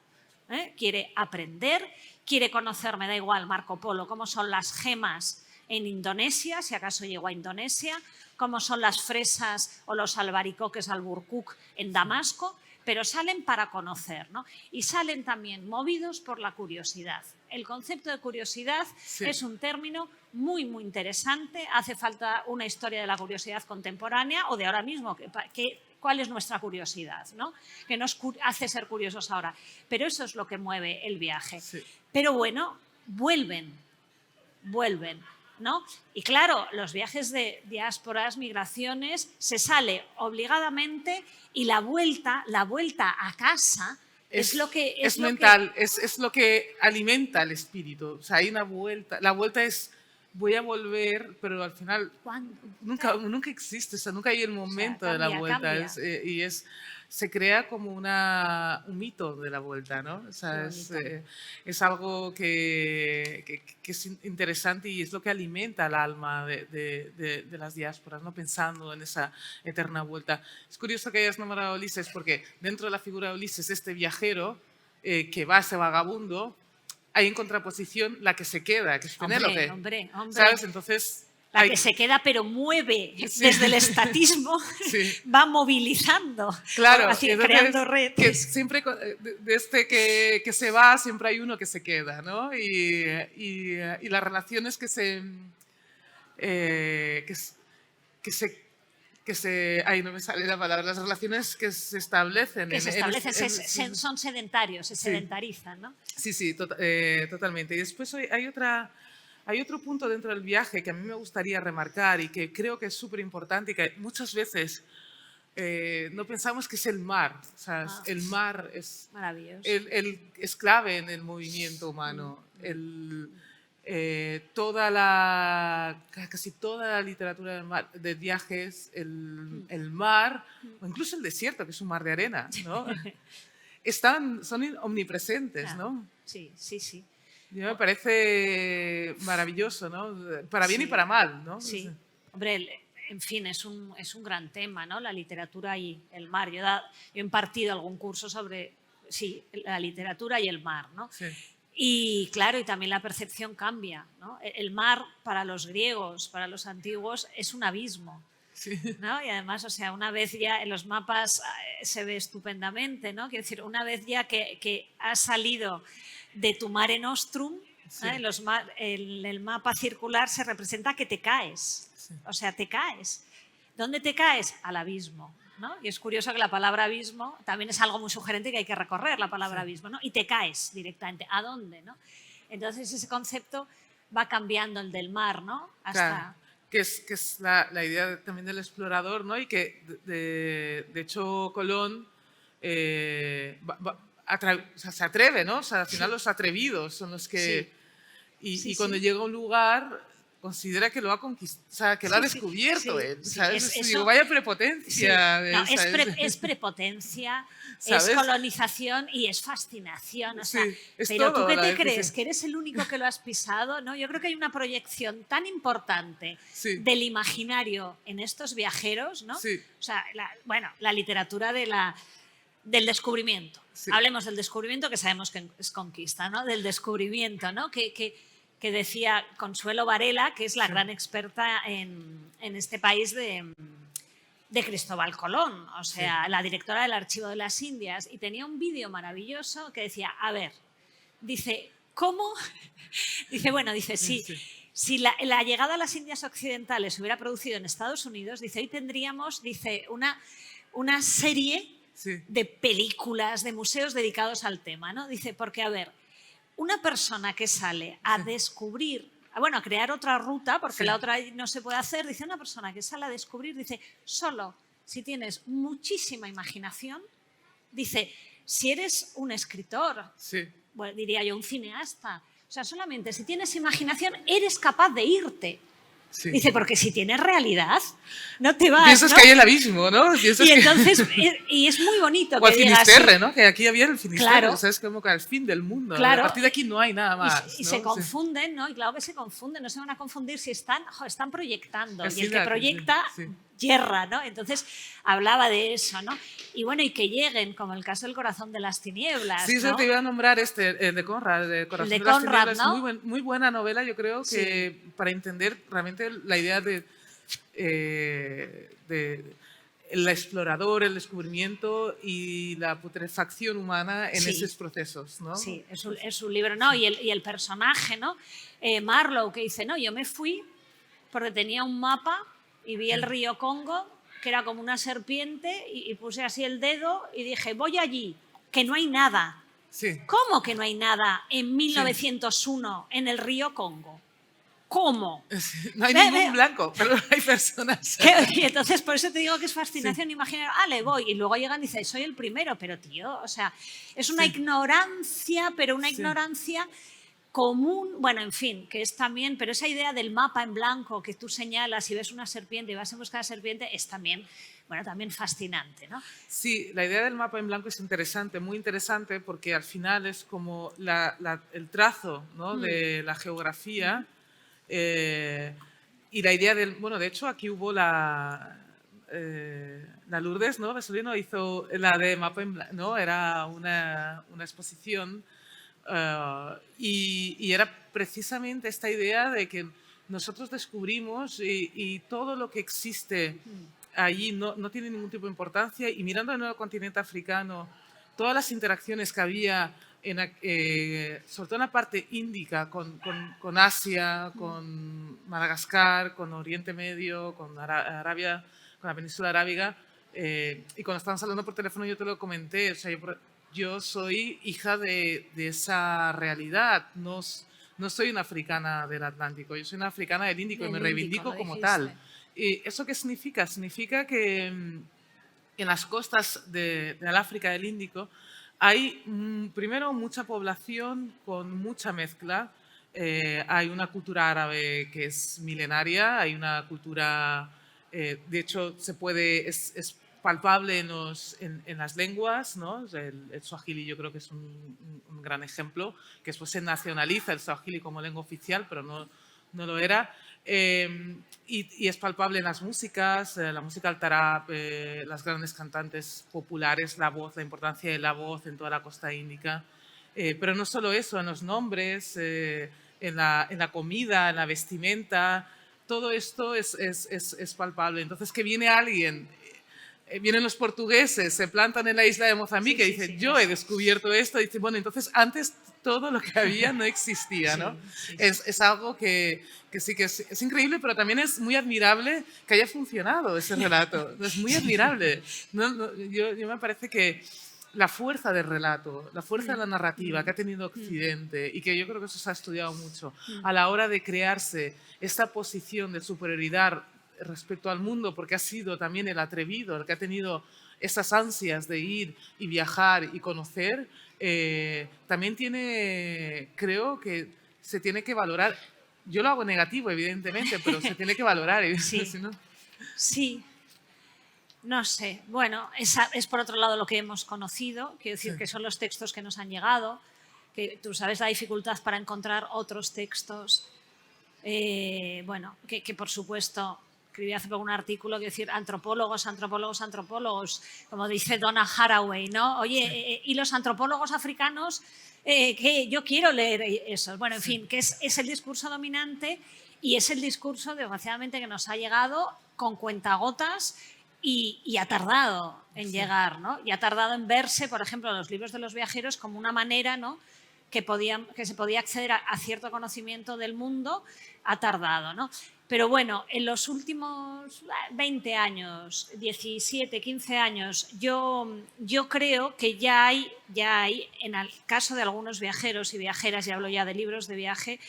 quiere aprender, quiere conocer, me da igual, Marco Polo, cómo son las gemas en Indonesia, si acaso llegó a Indonesia, cómo son las fresas o los albaricoques al Burkuk en Damasco, pero salen para conocer, ¿no? Y salen también movidos por la curiosidad. El concepto de curiosidad es un término muy, muy interesante. Hace falta una historia de la curiosidad contemporánea o de ahora mismo, ¿cuál es nuestra curiosidad, ¿no?, que nos hace ser curiosos ahora? Pero eso es lo que mueve el viaje. Pero bueno, vuelven, ¿no? Y claro, los viajes de diásporas, migraciones, se sale obligadamente y la vuelta a casa es lo que... Es mental, es lo que alimenta el espíritu. O sea, hay una vuelta, la vuelta es voy a volver, pero al final ¿Cuándo? nunca existe, o sea, nunca hay el momento de la cambia, vuelta. cambia. Se crea como un mito de la vuelta, ¿no? O sea, es algo que es interesante y es lo que alimenta el alma de las diásporas, ¿no? Pensando en esa eterna vuelta. Es curioso que hayas nombrado a Ulises porque dentro de la figura de Ulises, este viajero que va, ese vagabundo, hay en contraposición la que se queda, que es Penélope. Hombre. ¿Sabes? Entonces... La que se queda pero mueve desde el estatismo, va movilizando, claro, creando redes. Que siempre de este que se va, siempre hay uno que se queda, ¿no? Y las relaciones que se ahí no me sale la palabra, las relaciones que se establecen. Son sedentarios, se sedentarizan, ¿no? Sí, totalmente. Y después hay otro punto dentro del viaje que a mí me gustaría remarcar y que creo que es súper importante y que muchas veces no pensamos que es el mar. O sea, el mar es, es clave en el movimiento humano. Casi toda la literatura de viajes, el mar, o incluso el desierto, que es un mar de arena, ¿no? son omnipresentes, ¿no? Sí. Me parece maravilloso, ¿no? Para bien y para mal, ¿no? Sí. Hombre, en fin, es un gran tema, ¿no? La literatura y el mar. Yo he impartido algún curso sobre, la literatura y el mar, ¿no? Sí. Y claro, y también la percepción cambia, ¿no? El mar para los griegos, para los antiguos, es un abismo. Sí. ¿No? Y además, o sea, una vez ya en los mapas se ve estupendamente, ¿no? Quiero decir, una vez ya que has salido de tu Mare Nostrum, el mapa circular se representa que te caes, o sea, te caes. ¿Dónde te caes? Al abismo, ¿no? Y es curioso que la palabra abismo también es algo muy sugerente que hay que recorrer, la palabra abismo, ¿no? Y te caes directamente. ¿A dónde, no? Entonces ese concepto va cambiando, el del mar, ¿no? Hasta... Claro. Que es la idea también del explorador, ¿no? Y que, de hecho, Colón se atreve, ¿no? O sea, al final los atrevidos son los que... Y cuando llega a un lugar, considera que lo ha conquistado, o sea, que lo ha descubierto él. ¿Sabes? Digo, vaya prepotencia. No, es prepotencia, es colonización y es fascinación. O sea, pero ¿tú qué te crees? ¿Que eres el único que lo has pisado? ¿No? Yo creo que hay una proyección tan importante del imaginario en estos viajeros, ¿no? O sea, la literatura del descubrimiento. Hablemos del descubrimiento, que sabemos que es conquista, ¿no? Del descubrimiento, ¿no? Que decía Consuelo Varela, que es la gran experta en este país de Cristóbal Colón, o sea, la directora del Archivo de las Indias, y tenía un vídeo maravilloso que decía, a ver, dice, ¿cómo? Si la llegada a las Indias Occidentales se hubiera producido en Estados Unidos, dice, hoy tendríamos, dice, una serie de películas, de museos dedicados al tema, ¿no? Dice, porque, a ver, una persona que sale a descubrir, a crear otra ruta, porque la otra no se puede hacer, dice, una persona que sale a descubrir, dice, solo si tienes muchísima imaginación, dice, si eres un escritor, bueno, diría yo, un cineasta, o sea, solamente si tienes imaginación eres capaz de irte. Dice, porque si tienes realidad, no te vas. Piensas que hay el abismo, ¿no? Entonces, y es muy bonito que digas. O al Finisterre, ¿no? Que aquí había el Finisterre, claro. O sea, es como que al fin del mundo. Claro. A partir de aquí no hay nada más. Y se confunden, ¿no? Y claro que se confunden, no se van a confundir si están proyectando. Y el que proyecta yerra, ¿no? Entonces, hablaba de eso, ¿no? Y bueno, y que lleguen, como el caso del Corazón de las Tinieblas. Sí, eso te iba a nombrar el de Conrad, el Corazón de las Tinieblas. ¿No? Es muy buena novela, yo creo, que para entender realmente la idea de el explorador, el descubrimiento y la putrefacción humana en esos procesos, ¿no? Sí, es un libro, ¿no? Y el personaje, ¿no? Marlowe, que dice, no, yo me fui porque tenía un mapa y vi el río Congo, que era como una serpiente, y puse así el dedo y dije, voy allí, que no hay nada. ¿Cómo que no hay nada en 1901 en el río Congo? ¿Cómo? No hay ningún blanco, pero hay personas. Y entonces, por eso te digo que es fascinación imaginaria. Le voy. Y luego llegan y dicen, soy el primero. Pero, tío, o sea, es una ignorancia, pero una ignorancia común, bueno, en fin, que es también, pero esa idea del mapa en blanco que tú señalas y ves una serpiente y vas a buscar la serpiente es también, bueno, también fascinante, ¿no? Sí, la idea del mapa en blanco es interesante, muy interesante, porque al final es como el trazo, ¿no?, de la geografía y la idea del... Bueno, de hecho, aquí hubo la Lourdes, ¿no?, Vesolino hizo la de mapa en blanco, ¿no? Era una exposición y era precisamente esta idea de que nosotros descubrimos y todo lo que existe allí no tiene ningún tipo de importancia, y mirando el nuevo continente africano, todas las interacciones que había, sobre todo en la parte índica, con Asia, con Madagascar, con Oriente Medio, con Arabia, con la península arábiga, y cuando estábamos hablando por teléfono yo te lo comenté, o sea, yo soy hija de esa realidad, no soy una africana del Atlántico, yo soy una africana del Índico y me reivindico como tal. ¿Y eso qué significa? Significa que en las costas del África del Índico hay, primero, mucha población con mucha mezcla. Hay una cultura árabe que es milenaria, hay una cultura, de hecho, es palpable en las lenguas, ¿no? El swahili yo creo que es un gran ejemplo, que después se nacionaliza el swahili como lengua oficial, pero no lo era. Y es palpable en las músicas, la música al tarab, las grandes cantantes populares, la voz, la importancia de la voz en toda la costa índica. Pero no solo eso, en los nombres, en la comida, en la vestimenta, todo esto es palpable. Entonces, que viene alguien, vienen los portugueses, se plantan en la isla de Mozambique y dicen, yo he descubierto esto, y dicen, bueno, entonces antes todo lo que había no existía, ¿no? Es algo que sí que es increíble, pero también es muy admirable que haya funcionado ese relato. Es muy admirable. Yo me parece que la fuerza del relato, la fuerza de la narrativa que ha tenido Occidente, y que yo creo que eso se ha estudiado mucho, a la hora de crearse esta posición de superioridad respecto al mundo, porque ha sido también el atrevido, el que ha tenido esas ansias de ir y viajar y conocer, también creo que se tiene que valorar. Yo lo hago negativo, evidentemente, pero se tiene que valorar. Sí, Si no... sí. No sé, bueno, es por otro lado lo que hemos conocido, quiero decir que son los textos que nos han llegado, que tú sabes la dificultad para encontrar otros textos, bueno, que por supuesto, escribí hace poco un artículo que decir antropólogos, como dice Donna Haraway, ¿no? Oye, y los antropólogos africanos, que yo quiero leer eso. Bueno, en fin, que es el discurso dominante y es el discurso, desgraciadamente, que nos ha llegado con cuentagotas. Y ha tardado en llegar, ¿no? Y ha tardado en verse, por ejemplo, los libros de los viajeros como una manera, ¿no?, que se podía acceder a cierto conocimiento del mundo. Ha tardado, ¿no? Pero bueno, en los últimos 20 años, 17, 15 años, yo creo que ya hay, en el caso de algunos viajeros y viajeras, y hablo ya de libros de viaje,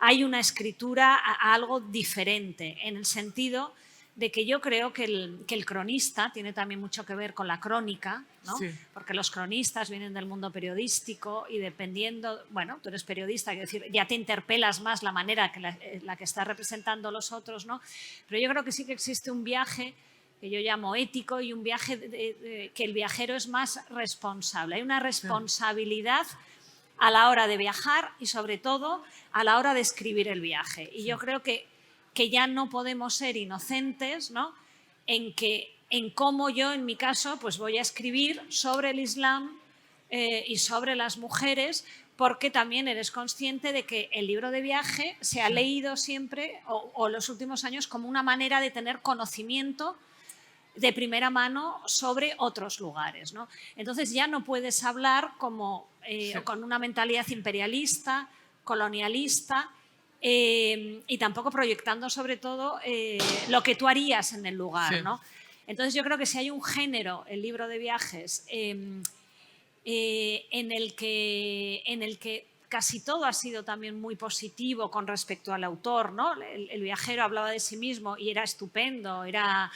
hay una escritura a algo diferente, en el sentido de que yo creo que el cronista tiene también mucho que ver con la crónica, ¿no? Sí. Porque los cronistas vienen del mundo periodístico y dependiendo, bueno, tú eres periodista, quiero decir, ya te interpelas más la manera que la que estás representando los otros, ¿no? Pero yo creo que sí que existe un viaje que yo llamo ético y un viaje que el viajero es más responsable. Hay una responsabilidad a la hora de viajar y sobre todo a la hora de escribir el viaje. Y yo creo que ya no podemos ser inocentes, ¿no?, en cómo yo, en mi caso, pues voy a escribir sobre el Islam y sobre las mujeres, porque también eres consciente de que el libro de viaje se ha leído siempre, o en los últimos años, como una manera de tener conocimiento de primera mano sobre otros lugares, ¿no? Entonces ya no puedes hablar como con una mentalidad imperialista, colonialista, y tampoco proyectando sobre todo lo que tú harías en el lugar, ¿no? Entonces yo creo que si hay un género, el libro de viajes, en el que casi todo ha sido también muy positivo con respecto al autor, ¿no? El viajero hablaba de sí mismo y era estupendo, era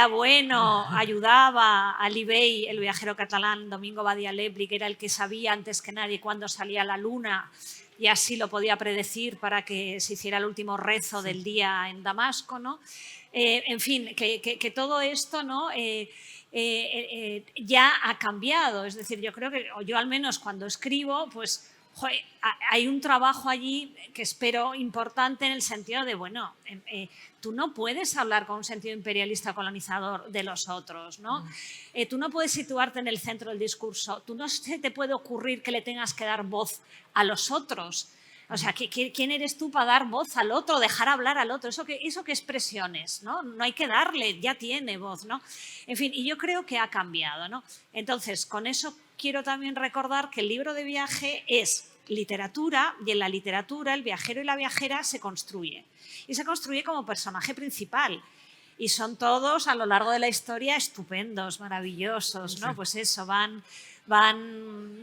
bueno, ayudaba a Libey, el viajero catalán, Domingo Badia Lebri, que era el que sabía antes que nadie cuándo salía la luna y así lo podía predecir para que se hiciera el último rezo del día en Damasco, ¿no? En fin, que todo esto, ¿no? Ya ha cambiado. Es decir, yo creo que, o yo al menos cuando escribo, pues joder, hay un trabajo allí que espero importante en el sentido de, bueno, tú no puedes hablar con un sentido imperialista colonizador de los otros, ¿no? Tú no puedes situarte en el centro del discurso, tú no se te puede ocurrir que le tengas que dar voz a los otros. O sea, ¿quién eres tú para dar voz al otro, dejar hablar al otro? ¿Eso qué expresiones? ¿No? No hay que darle, ya tiene voz, ¿no? En fin, y yo creo que ha cambiado, ¿no? Entonces, con eso quiero también recordar que el libro de viaje es literatura y en la literatura el viajero y la viajera se construye. Y se construye como personaje principal. Y son todos a lo largo de la historia estupendos, maravillosos, ¿no? Sí. Pues eso, van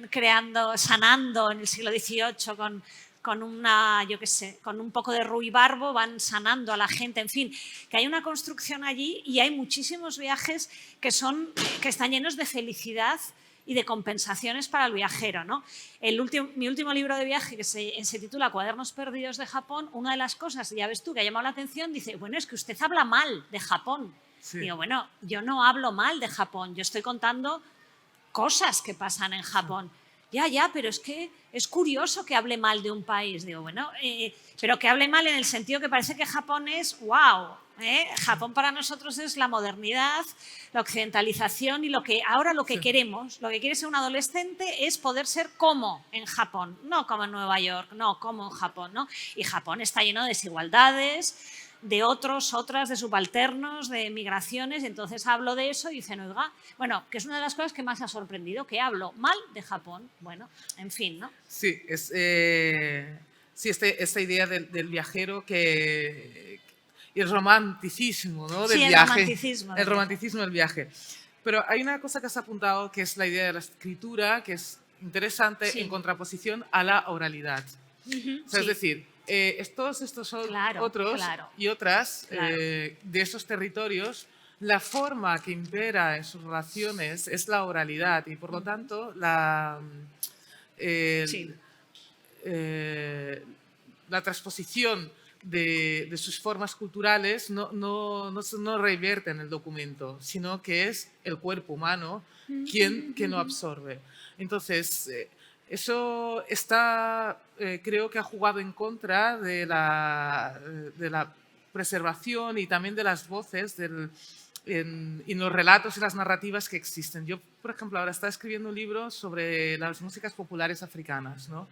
creando, sanando en el siglo XVIII con una, yo qué sé, con un poco de ruibarbo van sanando a la gente, en fin, que hay una construcción allí y hay muchísimos viajes que están llenos de felicidad y de compensaciones para el viajero, ¿no? Mi último libro de viaje, que se titula Cuadernos perdidos de Japón, una de las cosas, ya ves tú, que ha llamado la atención, dice, bueno, es que usted habla mal de Japón. Sí. Digo, bueno, yo no hablo mal de Japón, yo estoy contando cosas que pasan en Japón. Ya, pero es que es curioso que hable mal de un país. Digo, bueno, pero que hable mal en el sentido que parece que Japón es wow. Japón para nosotros es la modernidad, la occidentalización y lo que queremos, lo que quiere ser un adolescente es poder ser como en Japón, no como en Nueva York, no como en Japón, ¿no? Y Japón está lleno de desigualdades, de otras, de subalternos, de migraciones, y entonces hablo de eso y dicen, oiga, bueno, que es una de las cosas que más ha sorprendido, que hablo mal de Japón, bueno, en fin, ¿no? Sí, esta idea del viajero y el romanticismo, ¿no? Del viaje. El romanticismo del viaje. Pero hay una cosa que has apuntado, que es la idea de la escritura, que es interesante, sí, en contraposición a la oralidad. O sea, sí, es decir, todos estos son otros y otras de esos territorios, la forma que impera en sus relaciones es la oralidad y por lo tanto la transposición de sus formas culturales no revierte en el documento, sino que es el cuerpo humano quien lo absorbe. Entonces, eso creo que ha jugado en contra de la preservación y también de las voces en los relatos y las narrativas que existen. Yo, por ejemplo, ahora estoy escribiendo un libro sobre las músicas populares africanas, ¿no?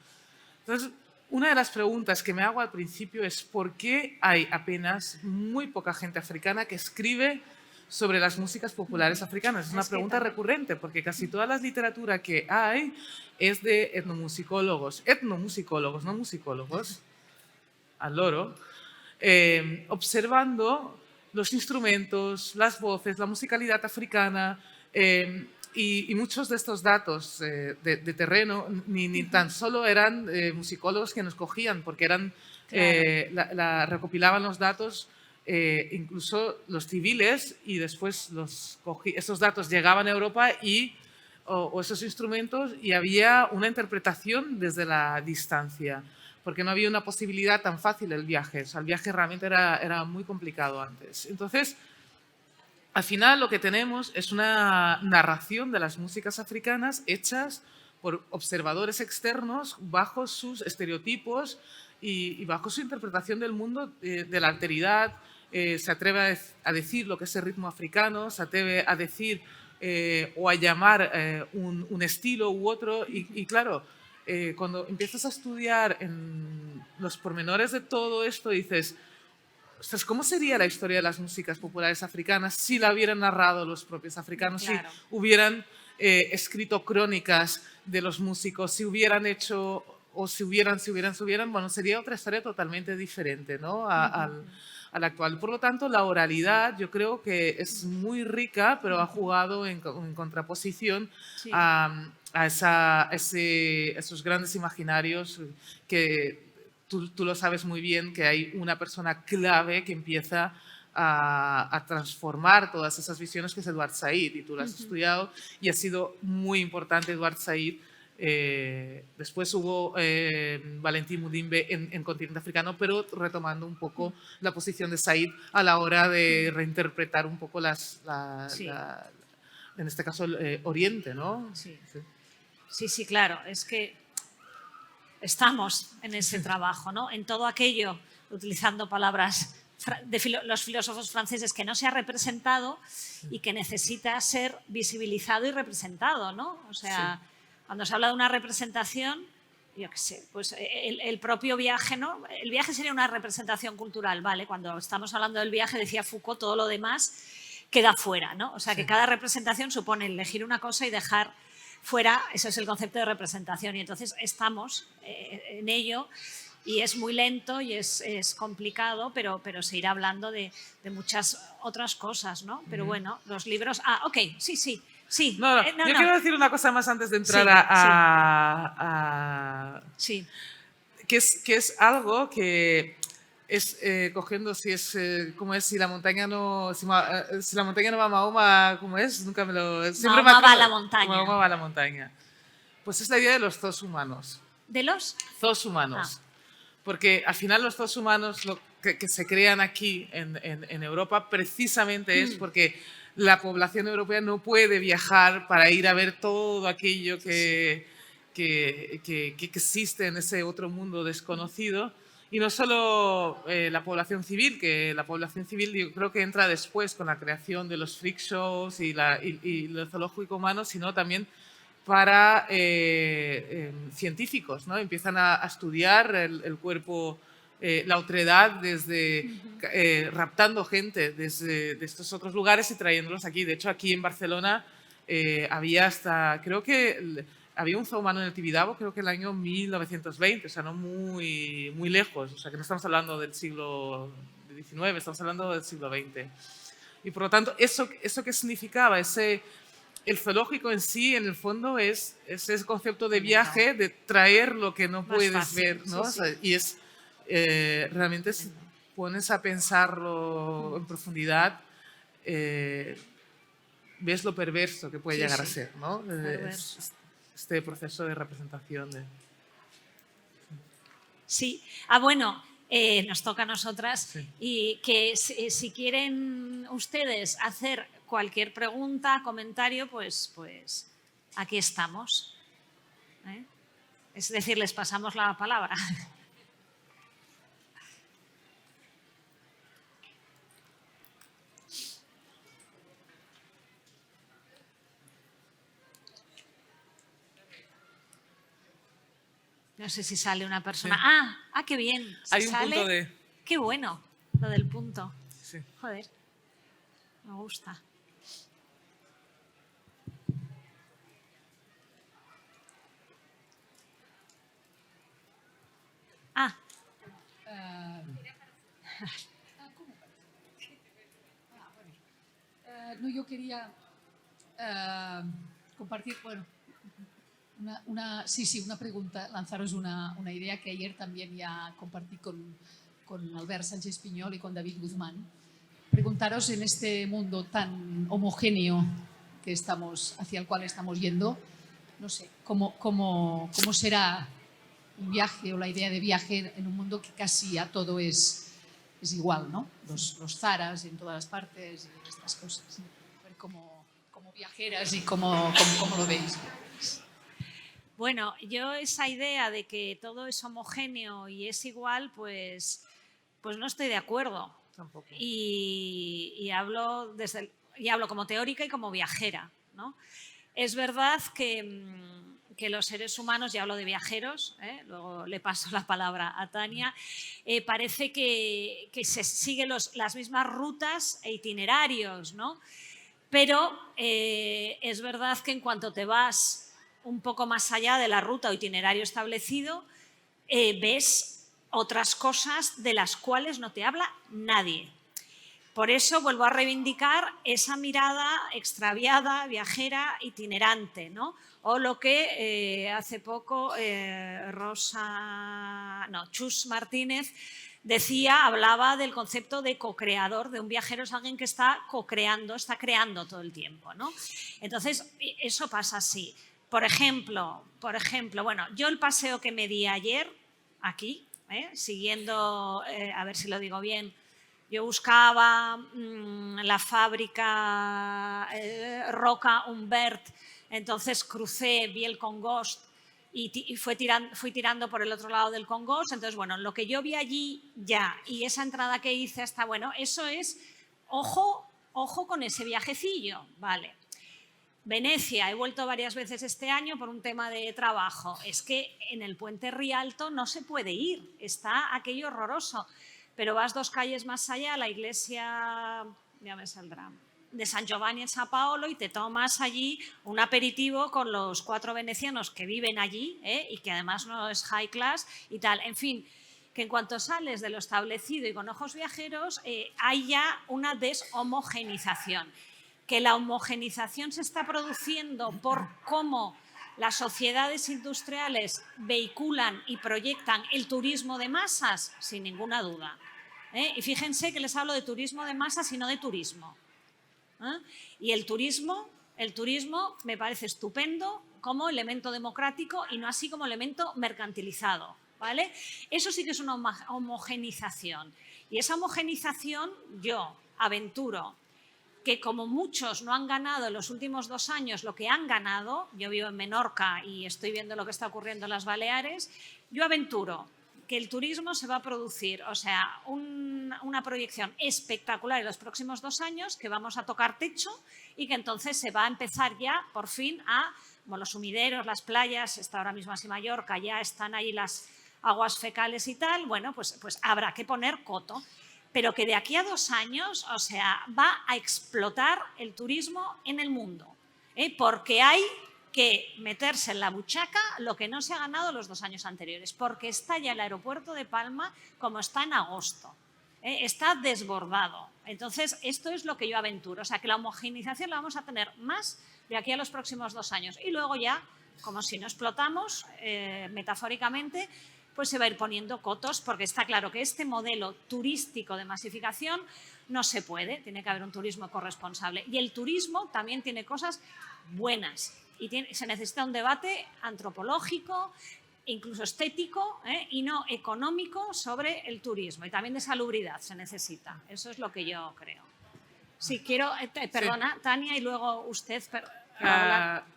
Entonces, una de las preguntas que me hago al principio es ¿por qué hay apenas muy poca gente africana que escribe sobre las músicas populares africanas? Es una pregunta recurrente porque casi toda la literatura que hay es de etnomusicólogos, no musicólogos, al loro, observando los instrumentos, las voces, la musicalidad africana y muchos de estos datos de terreno ni tan solo eran musicólogos que nos cogían porque recopilaban los datos incluso los civiles y después esos datos llegaban a Europa o esos instrumentos y había una interpretación desde la distancia porque no había una posibilidad tan fácil del viaje. O sea, el viaje realmente era muy complicado antes. Entonces, al final lo que tenemos es una narración de las músicas africanas hechas por observadores externos bajo sus estereotipos y bajo su interpretación del mundo, de la alteridad. Se atreve a decir lo que es el ritmo africano, se atreve a decir o a llamar un estilo u otro y claro, cuando empiezas a estudiar en los pormenores de todo esto dices, ostras, ¿cómo sería la historia de las músicas populares africanas si la hubieran narrado los propios africanos, si hubieran escrito crónicas de los músicos, si hubieran hecho o si hubieran, bueno, sería otra historia totalmente diferente, ¿no? Al actual. Por lo tanto, la oralidad yo creo que es muy rica, pero ha jugado en contraposición esos grandes imaginarios que tú lo sabes muy bien, que hay una persona clave que empieza a transformar todas esas visiones, que es Edward Said, y tú lo has estudiado y ha sido muy importante Edward Said. Después hubo Valentín Mudimbe en continente africano, pero retomando un poco la posición de Said a la hora de reinterpretar un poco en este caso el Oriente, ¿no? Sí. Sí, claro, es que estamos en ese trabajo, ¿no? En todo aquello, utilizando palabras de los filósofos franceses, que no se ha representado y que necesita ser visibilizado y representado, ¿no? O sea, cuando se habla de una representación, yo qué sé, pues el propio viaje, ¿no? El viaje sería una representación cultural, ¿vale? Cuando estamos hablando del viaje, decía Foucault, todo lo demás queda fuera, ¿no? O sea, que cada representación supone elegir una cosa y dejar fuera, eso es el concepto de representación, y entonces estamos en ello. Y es muy lento y es complicado, pero se irá hablando de muchas otras cosas, ¿no? Pero bueno, los libros... Ah, ok, sí. No, yo quiero decir una cosa más antes de entrar Sí. Que es algo que es cogiendo si la montaña no va a Mahoma, ¿cómo es? Nunca me lo... Mahoma va a la montaña. Mahoma va a la montaña. Pues es la idea de los zoos humanos. ¿De los? Zoos humanos. Porque al final los zoos humanos que se crean aquí en Europa precisamente es porque la población europea no puede viajar para ir a ver todo aquello que existe en ese otro mundo desconocido. Y no solo la población civil, que la población civil yo creo que entra después con la creación de los freak shows y el zoológico humano, sino también para científicos, ¿no? Empiezan a estudiar el cuerpo, la otredad, desde raptando gente desde de estos otros lugares y trayéndolos aquí. De hecho, aquí en Barcelona había creo que había un zoo humano en el Tibidabo, creo que en el año 1920, o sea, no muy lejos, o sea, que no estamos hablando del siglo XIX, estamos hablando del siglo XX. Y por lo tanto, ¿eso qué significaba? El zoológico en sí, en el fondo, es ese concepto de viaje, de traer lo que no puedes ver, ¿no? Sí. O sea, y realmente si pones a pensarlo en profundidad, ves lo perverso que puede llegar a ser, ¿no? Este proceso de representación. Sí. Bueno, nos toca a nosotras, y que si quieren ustedes hacer cualquier pregunta, comentario, pues aquí estamos. Es decir, les pasamos la palabra. No sé si sale una persona. Sí. Qué bien. Hay un punto de... Qué bueno, lo del punto. Sí. Joder, me gusta. No, yo quería compartir, bueno, una pregunta, lanzaros una idea que ayer también ya compartí con Albert Sánchez Piñol y con David Guzmán. Preguntaros, en este mundo tan homogéneo hacia el cual estamos yendo, no sé, ¿cómo será un viaje o la idea de viaje en un mundo que casi a todo es igual, ¿no? Los Zaras en todas las partes y estas cosas. A ver como viajeras y cómo lo veis. Bueno, yo esa idea de que todo es homogéneo y es igual, pues no estoy de acuerdo. Tampoco. Y hablo como teórica y como viajera, ¿no? Es verdad que los seres humanos, ya hablo de viajeros, luego le paso la palabra a Tania, parece que se siguen las mismas rutas e itinerarios, ¿no? Pero es verdad que en cuanto te vas un poco más allá de la ruta o itinerario establecido, ves otras cosas de las cuales no te habla nadie. Por eso vuelvo a reivindicar esa mirada extraviada, viajera, itinerante, ¿no? O lo que hace poco Chus Martínez decía, hablaba del concepto de co-creador, de un viajero es alguien que está co-creando, está creando todo el tiempo, ¿no? Entonces, eso pasa así. Por ejemplo, bueno, yo el paseo que me di ayer, aquí, siguiendo, a ver si lo digo bien, yo buscaba la fábrica Roca Humbert, entonces crucé, vi el Congost y fui tirando por el otro lado del Congost. Entonces, bueno, lo que yo vi allí ya y esa entrada que hice hasta, bueno, eso es, ojo con ese viajecillo, vale. Venecia, he vuelto varias veces este año por un tema de trabajo. Es que en el puente Rialto no se puede ir, está aquello horroroso. Pero vas 2 calles más allá, la iglesia, ya me saldrá, de San Giovanni en San Paolo, y te tomas allí un aperitivo con los 4 venecianos que viven allí y que además no es high class y tal. En fin, que en cuanto sales de lo establecido y con ojos viajeros, hay ya una deshomogenización. Que la homogenización se está produciendo por cómo las sociedades industriales vehiculan y proyectan el turismo de masas, sin ninguna duda. Y fíjense que les hablo de turismo de masas y no de turismo. Y el turismo me parece estupendo como elemento democrático y no así como elemento mercantilizado, ¿vale? Eso sí que es una homogenización. Y esa homogenización yo aventuro que como muchos no han ganado en los últimos 2 años lo que han ganado, yo vivo en Menorca y estoy viendo lo que está ocurriendo en las Baleares, yo aventuro que el turismo se va a producir, o sea, una proyección espectacular en los próximos 2 años, que vamos a tocar techo y que entonces se va a empezar ya, por fin, como los sumideros, las playas, está ahora mismo así Mallorca, ya están ahí las aguas fecales y tal, bueno, pues habrá que poner coto. Pero que de aquí a 2 años, o sea, va a explotar el turismo en el mundo, porque hay que meterse en la buchaca lo que no se ha ganado los 2 años anteriores, porque está ya el aeropuerto de Palma como está en agosto, está desbordado. Entonces, esto es lo que yo aventuro, o sea, que la homogenización la vamos a tener más de aquí a los próximos 2 años y luego ya, como si no explotamos, metafóricamente, pues se va a ir poniendo cotos, porque está claro que este modelo turístico de masificación no se puede, tiene que haber un turismo corresponsable. Y el turismo también tiene cosas buenas y se necesita un debate antropológico, incluso estético y no económico sobre el turismo, y también de salubridad se necesita. Eso es lo que yo creo. Sí, quiero, perdona, sí. Tania, y luego usted.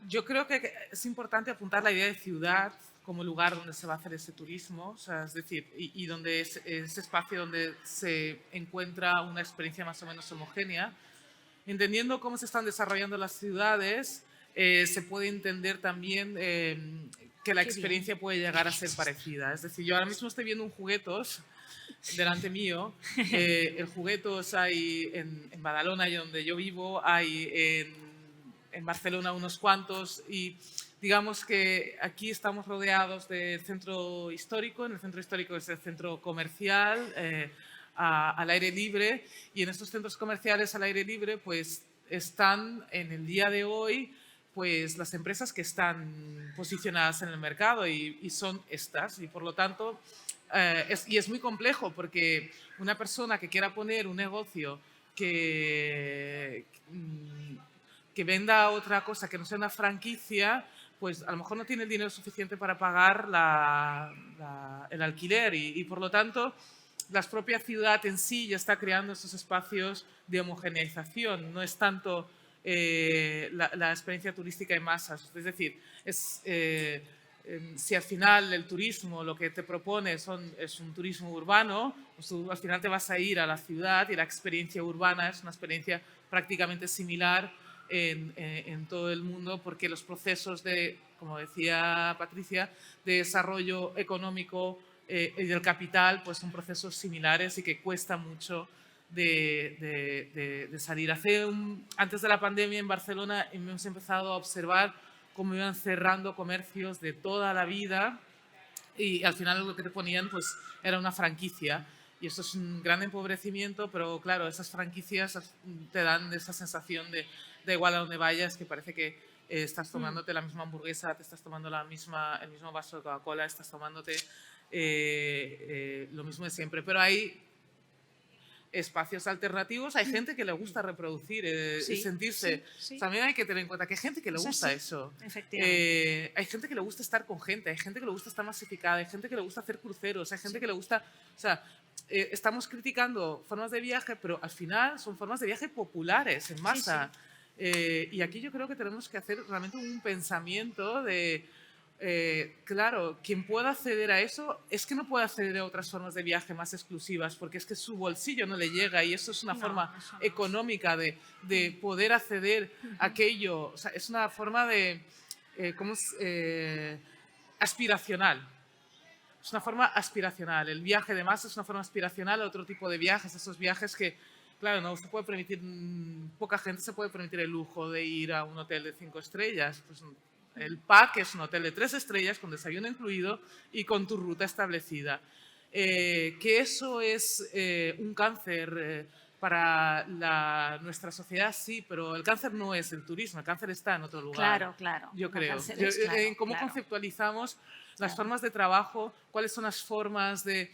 Yo creo que es importante apuntar la idea de ciudad como lugar donde se va a hacer ese turismo, o sea, es decir, y donde es ese espacio donde se encuentra una experiencia más o menos homogénea. Entendiendo cómo se están desarrollando las ciudades, se puede entender también que la experiencia puede llegar a ser parecida. Es decir, yo ahora mismo estoy viendo un Juguetos delante mío. El Juguetos hay en Badalona, donde yo vivo, hay en Barcelona unos cuantos, y digamos que aquí estamos rodeados del centro histórico. En el centro histórico es el centro comercial al aire libre, y en estos centros comerciales al aire libre pues están en el día de hoy pues las empresas que están posicionadas en el mercado, y son estas, y por lo tanto es muy complejo, porque una persona que quiera poner un negocio que venda otra cosa que no sea una franquicia, pues a lo mejor no tiene el dinero suficiente para pagar el alquiler, y por lo tanto la propia ciudad en sí ya está creando esos espacios de homogeneización. No es tanto la experiencia turística en masas, es decir, si al final el turismo lo que te propone es un turismo urbano, pues tú al final te vas a ir a la ciudad, y la experiencia urbana es una experiencia prácticamente similar en todo el mundo, porque los procesos de, como decía Patricia, de desarrollo económico y del capital pues son procesos similares y que cuesta mucho de salir. Antes de la pandemia en Barcelona hemos empezado a observar cómo iban cerrando comercios de toda la vida, y al final lo que te ponían pues era una franquicia. y eso es un gran empobrecimiento, pero claro, esas franquicias te dan esa sensación de da igual a donde vayas, que parece que estás tomándote la misma hamburguesa, te estás tomando el mismo vaso de Coca-Cola, estás tomándote lo mismo de siempre. Pero hay espacios alternativos, hay gente que le gusta reproducir y sentirse. También hay que tener en cuenta que hay gente que le gusta eso. Hay gente que le gusta estar con gente, hay gente que le gusta estar masificada, hay gente que le gusta hacer cruceros, hay gente que le gusta... O sea, estamos criticando formas de viaje, pero al final son formas de viaje populares, en masa. Y aquí yo creo que tenemos que hacer realmente un pensamiento de... claro, quien pueda acceder a eso es que no puede acceder a otras formas de viaje más exclusivas porque es que su bolsillo no le llega y eso es una forma económica de poder acceder a aquello. O sea, es una forma de... aspiracional. Es una forma aspiracional. El viaje de masa es una forma aspiracional a otro tipo de viajes, esos viajes que, claro, no se puede permitir, poca gente se puede permitir el lujo de ir a un hotel de 5 estrellas. Pues, el PAC es un hotel de 3 estrellas con desayuno incluido y con tu ruta establecida. Que eso es un cáncer para nuestra sociedad, sí, pero el cáncer no es el turismo, el cáncer está en otro lugar. Claro. Yo creo. En cómo conceptualizamos las formas de trabajo, cuáles son las formas de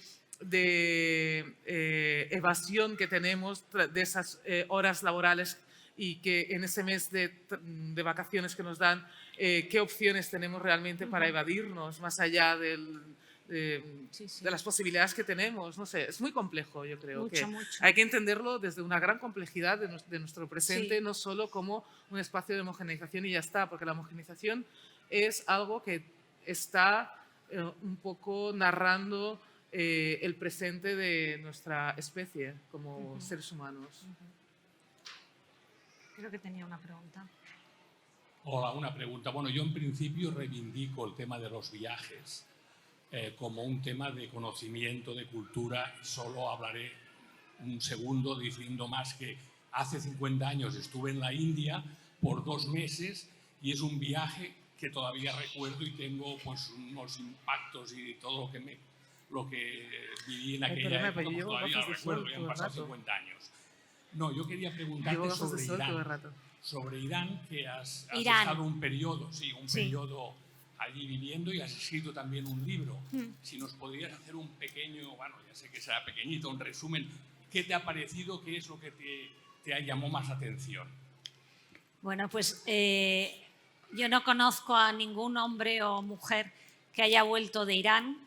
evasión que tenemos de esas horas laborales y que en ese mes de vacaciones que nos dan, qué opciones tenemos realmente para evadirnos más allá de las posibilidades que tenemos. No sé, es muy complejo, yo creo. Mucho. Hay que entenderlo desde una gran complejidad de nuestro presente, no solo como un espacio de homogeneización y ya está, porque la homogeneización es algo que está un poco narrando el presente de nuestra especie como seres humanos. Creo que tenía una pregunta. Hola, una pregunta. Bueno, yo en principio reivindico el tema de los viajes como un tema de conocimiento, de cultura. Solo hablaré un segundo diciendo más que hace 50 años estuve en la India por 2 meses y es un viaje que todavía recuerdo y tengo pues unos impactos y todo lo que viví en aquella época, pues todavía lo recuerdo, ya han pasado 50 años. No, yo quería preguntarte sobre Irán. Sobre Irán, que has estado un periodo, periodo allí viviendo y has escrito también un libro. Si nos podrías hacer un pequeño, bueno, ya sé que será pequeñito, un resumen, ¿qué te ha parecido? ¿Qué es lo que te llamó más atención? Bueno, pues yo no conozco a ningún hombre o mujer que haya vuelto de Irán,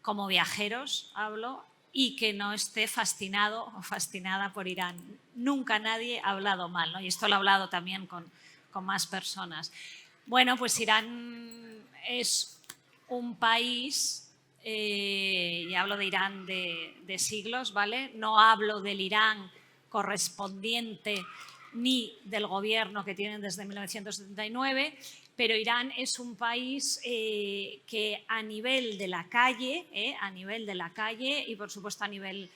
como viajeros hablo, y que no esté fascinado o fascinada por Irán. Nunca nadie ha hablado mal, ¿no? Y esto lo he hablado también con más personas. Bueno, pues Irán es un país, y hablo de Irán de siglos, ¿vale? No hablo del Irán correspondiente ni del gobierno que tienen desde 1979, pero Irán es un país que a nivel de la calle, y por supuesto a nivel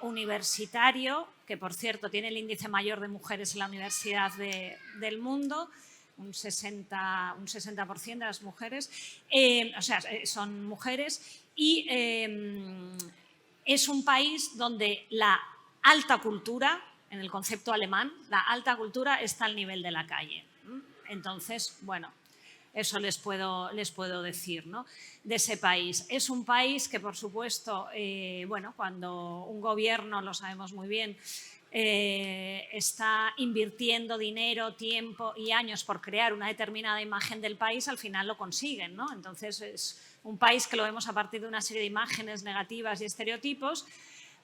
universitario, que por cierto tiene el índice mayor de mujeres en la universidad del mundo, un 60% de las mujeres, o sea, son mujeres, y es un país donde la alta cultura, en el concepto alemán, la alta cultura está al nivel de la calle. Entonces, bueno, eso les puedo decir, ¿no? De ese país. Es un país que, por supuesto, bueno, cuando un gobierno, lo sabemos muy bien, está invirtiendo dinero, tiempo y años por crear una determinada imagen del país, al final lo consiguen, ¿no? Entonces, es un país que lo vemos a partir de una serie de imágenes negativas y estereotipos,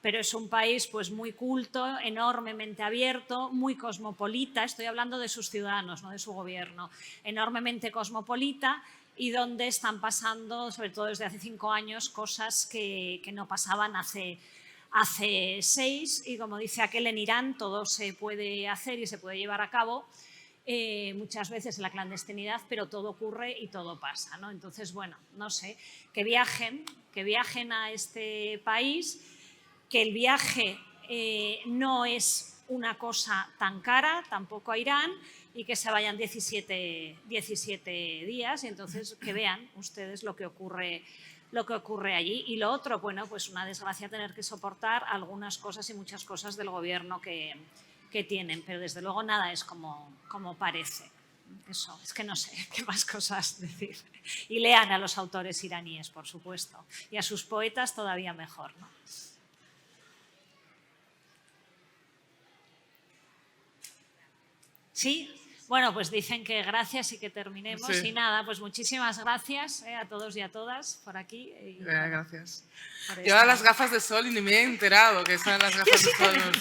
pero es un país pues, muy culto, enormemente abierto, muy cosmopolita, estoy hablando de sus ciudadanos, no de su gobierno, enormemente cosmopolita y donde están pasando, sobre todo desde hace 5 años, cosas que no pasaban hace 6, y como dice aquel, en Irán todo se puede hacer y se puede llevar a cabo, muchas veces en la clandestinidad, pero todo ocurre y todo pasa, ¿no? Entonces, bueno, no sé, que viajen a este país, que el viaje no es una cosa tan cara, tampoco a Irán, y que se vayan 17 días y entonces que vean ustedes lo que ocurre lo que ocurre allí. Y lo otro, bueno, pues una desgracia tener que soportar algunas cosas y muchas cosas del gobierno que tienen, pero desde luego nada es como parece. Eso, es que no sé qué más cosas decir. Y lean a los autores iraníes, por supuesto, y a sus poetas todavía mejor, ¿no? Sí, bueno, pues dicen que gracias y que terminemos. Sí. Y nada, pues muchísimas gracias a todos y a todas por aquí. Y, Gracias. por Llevaba esta- las gafas de sol y ni me he enterado que son las gafas de sol.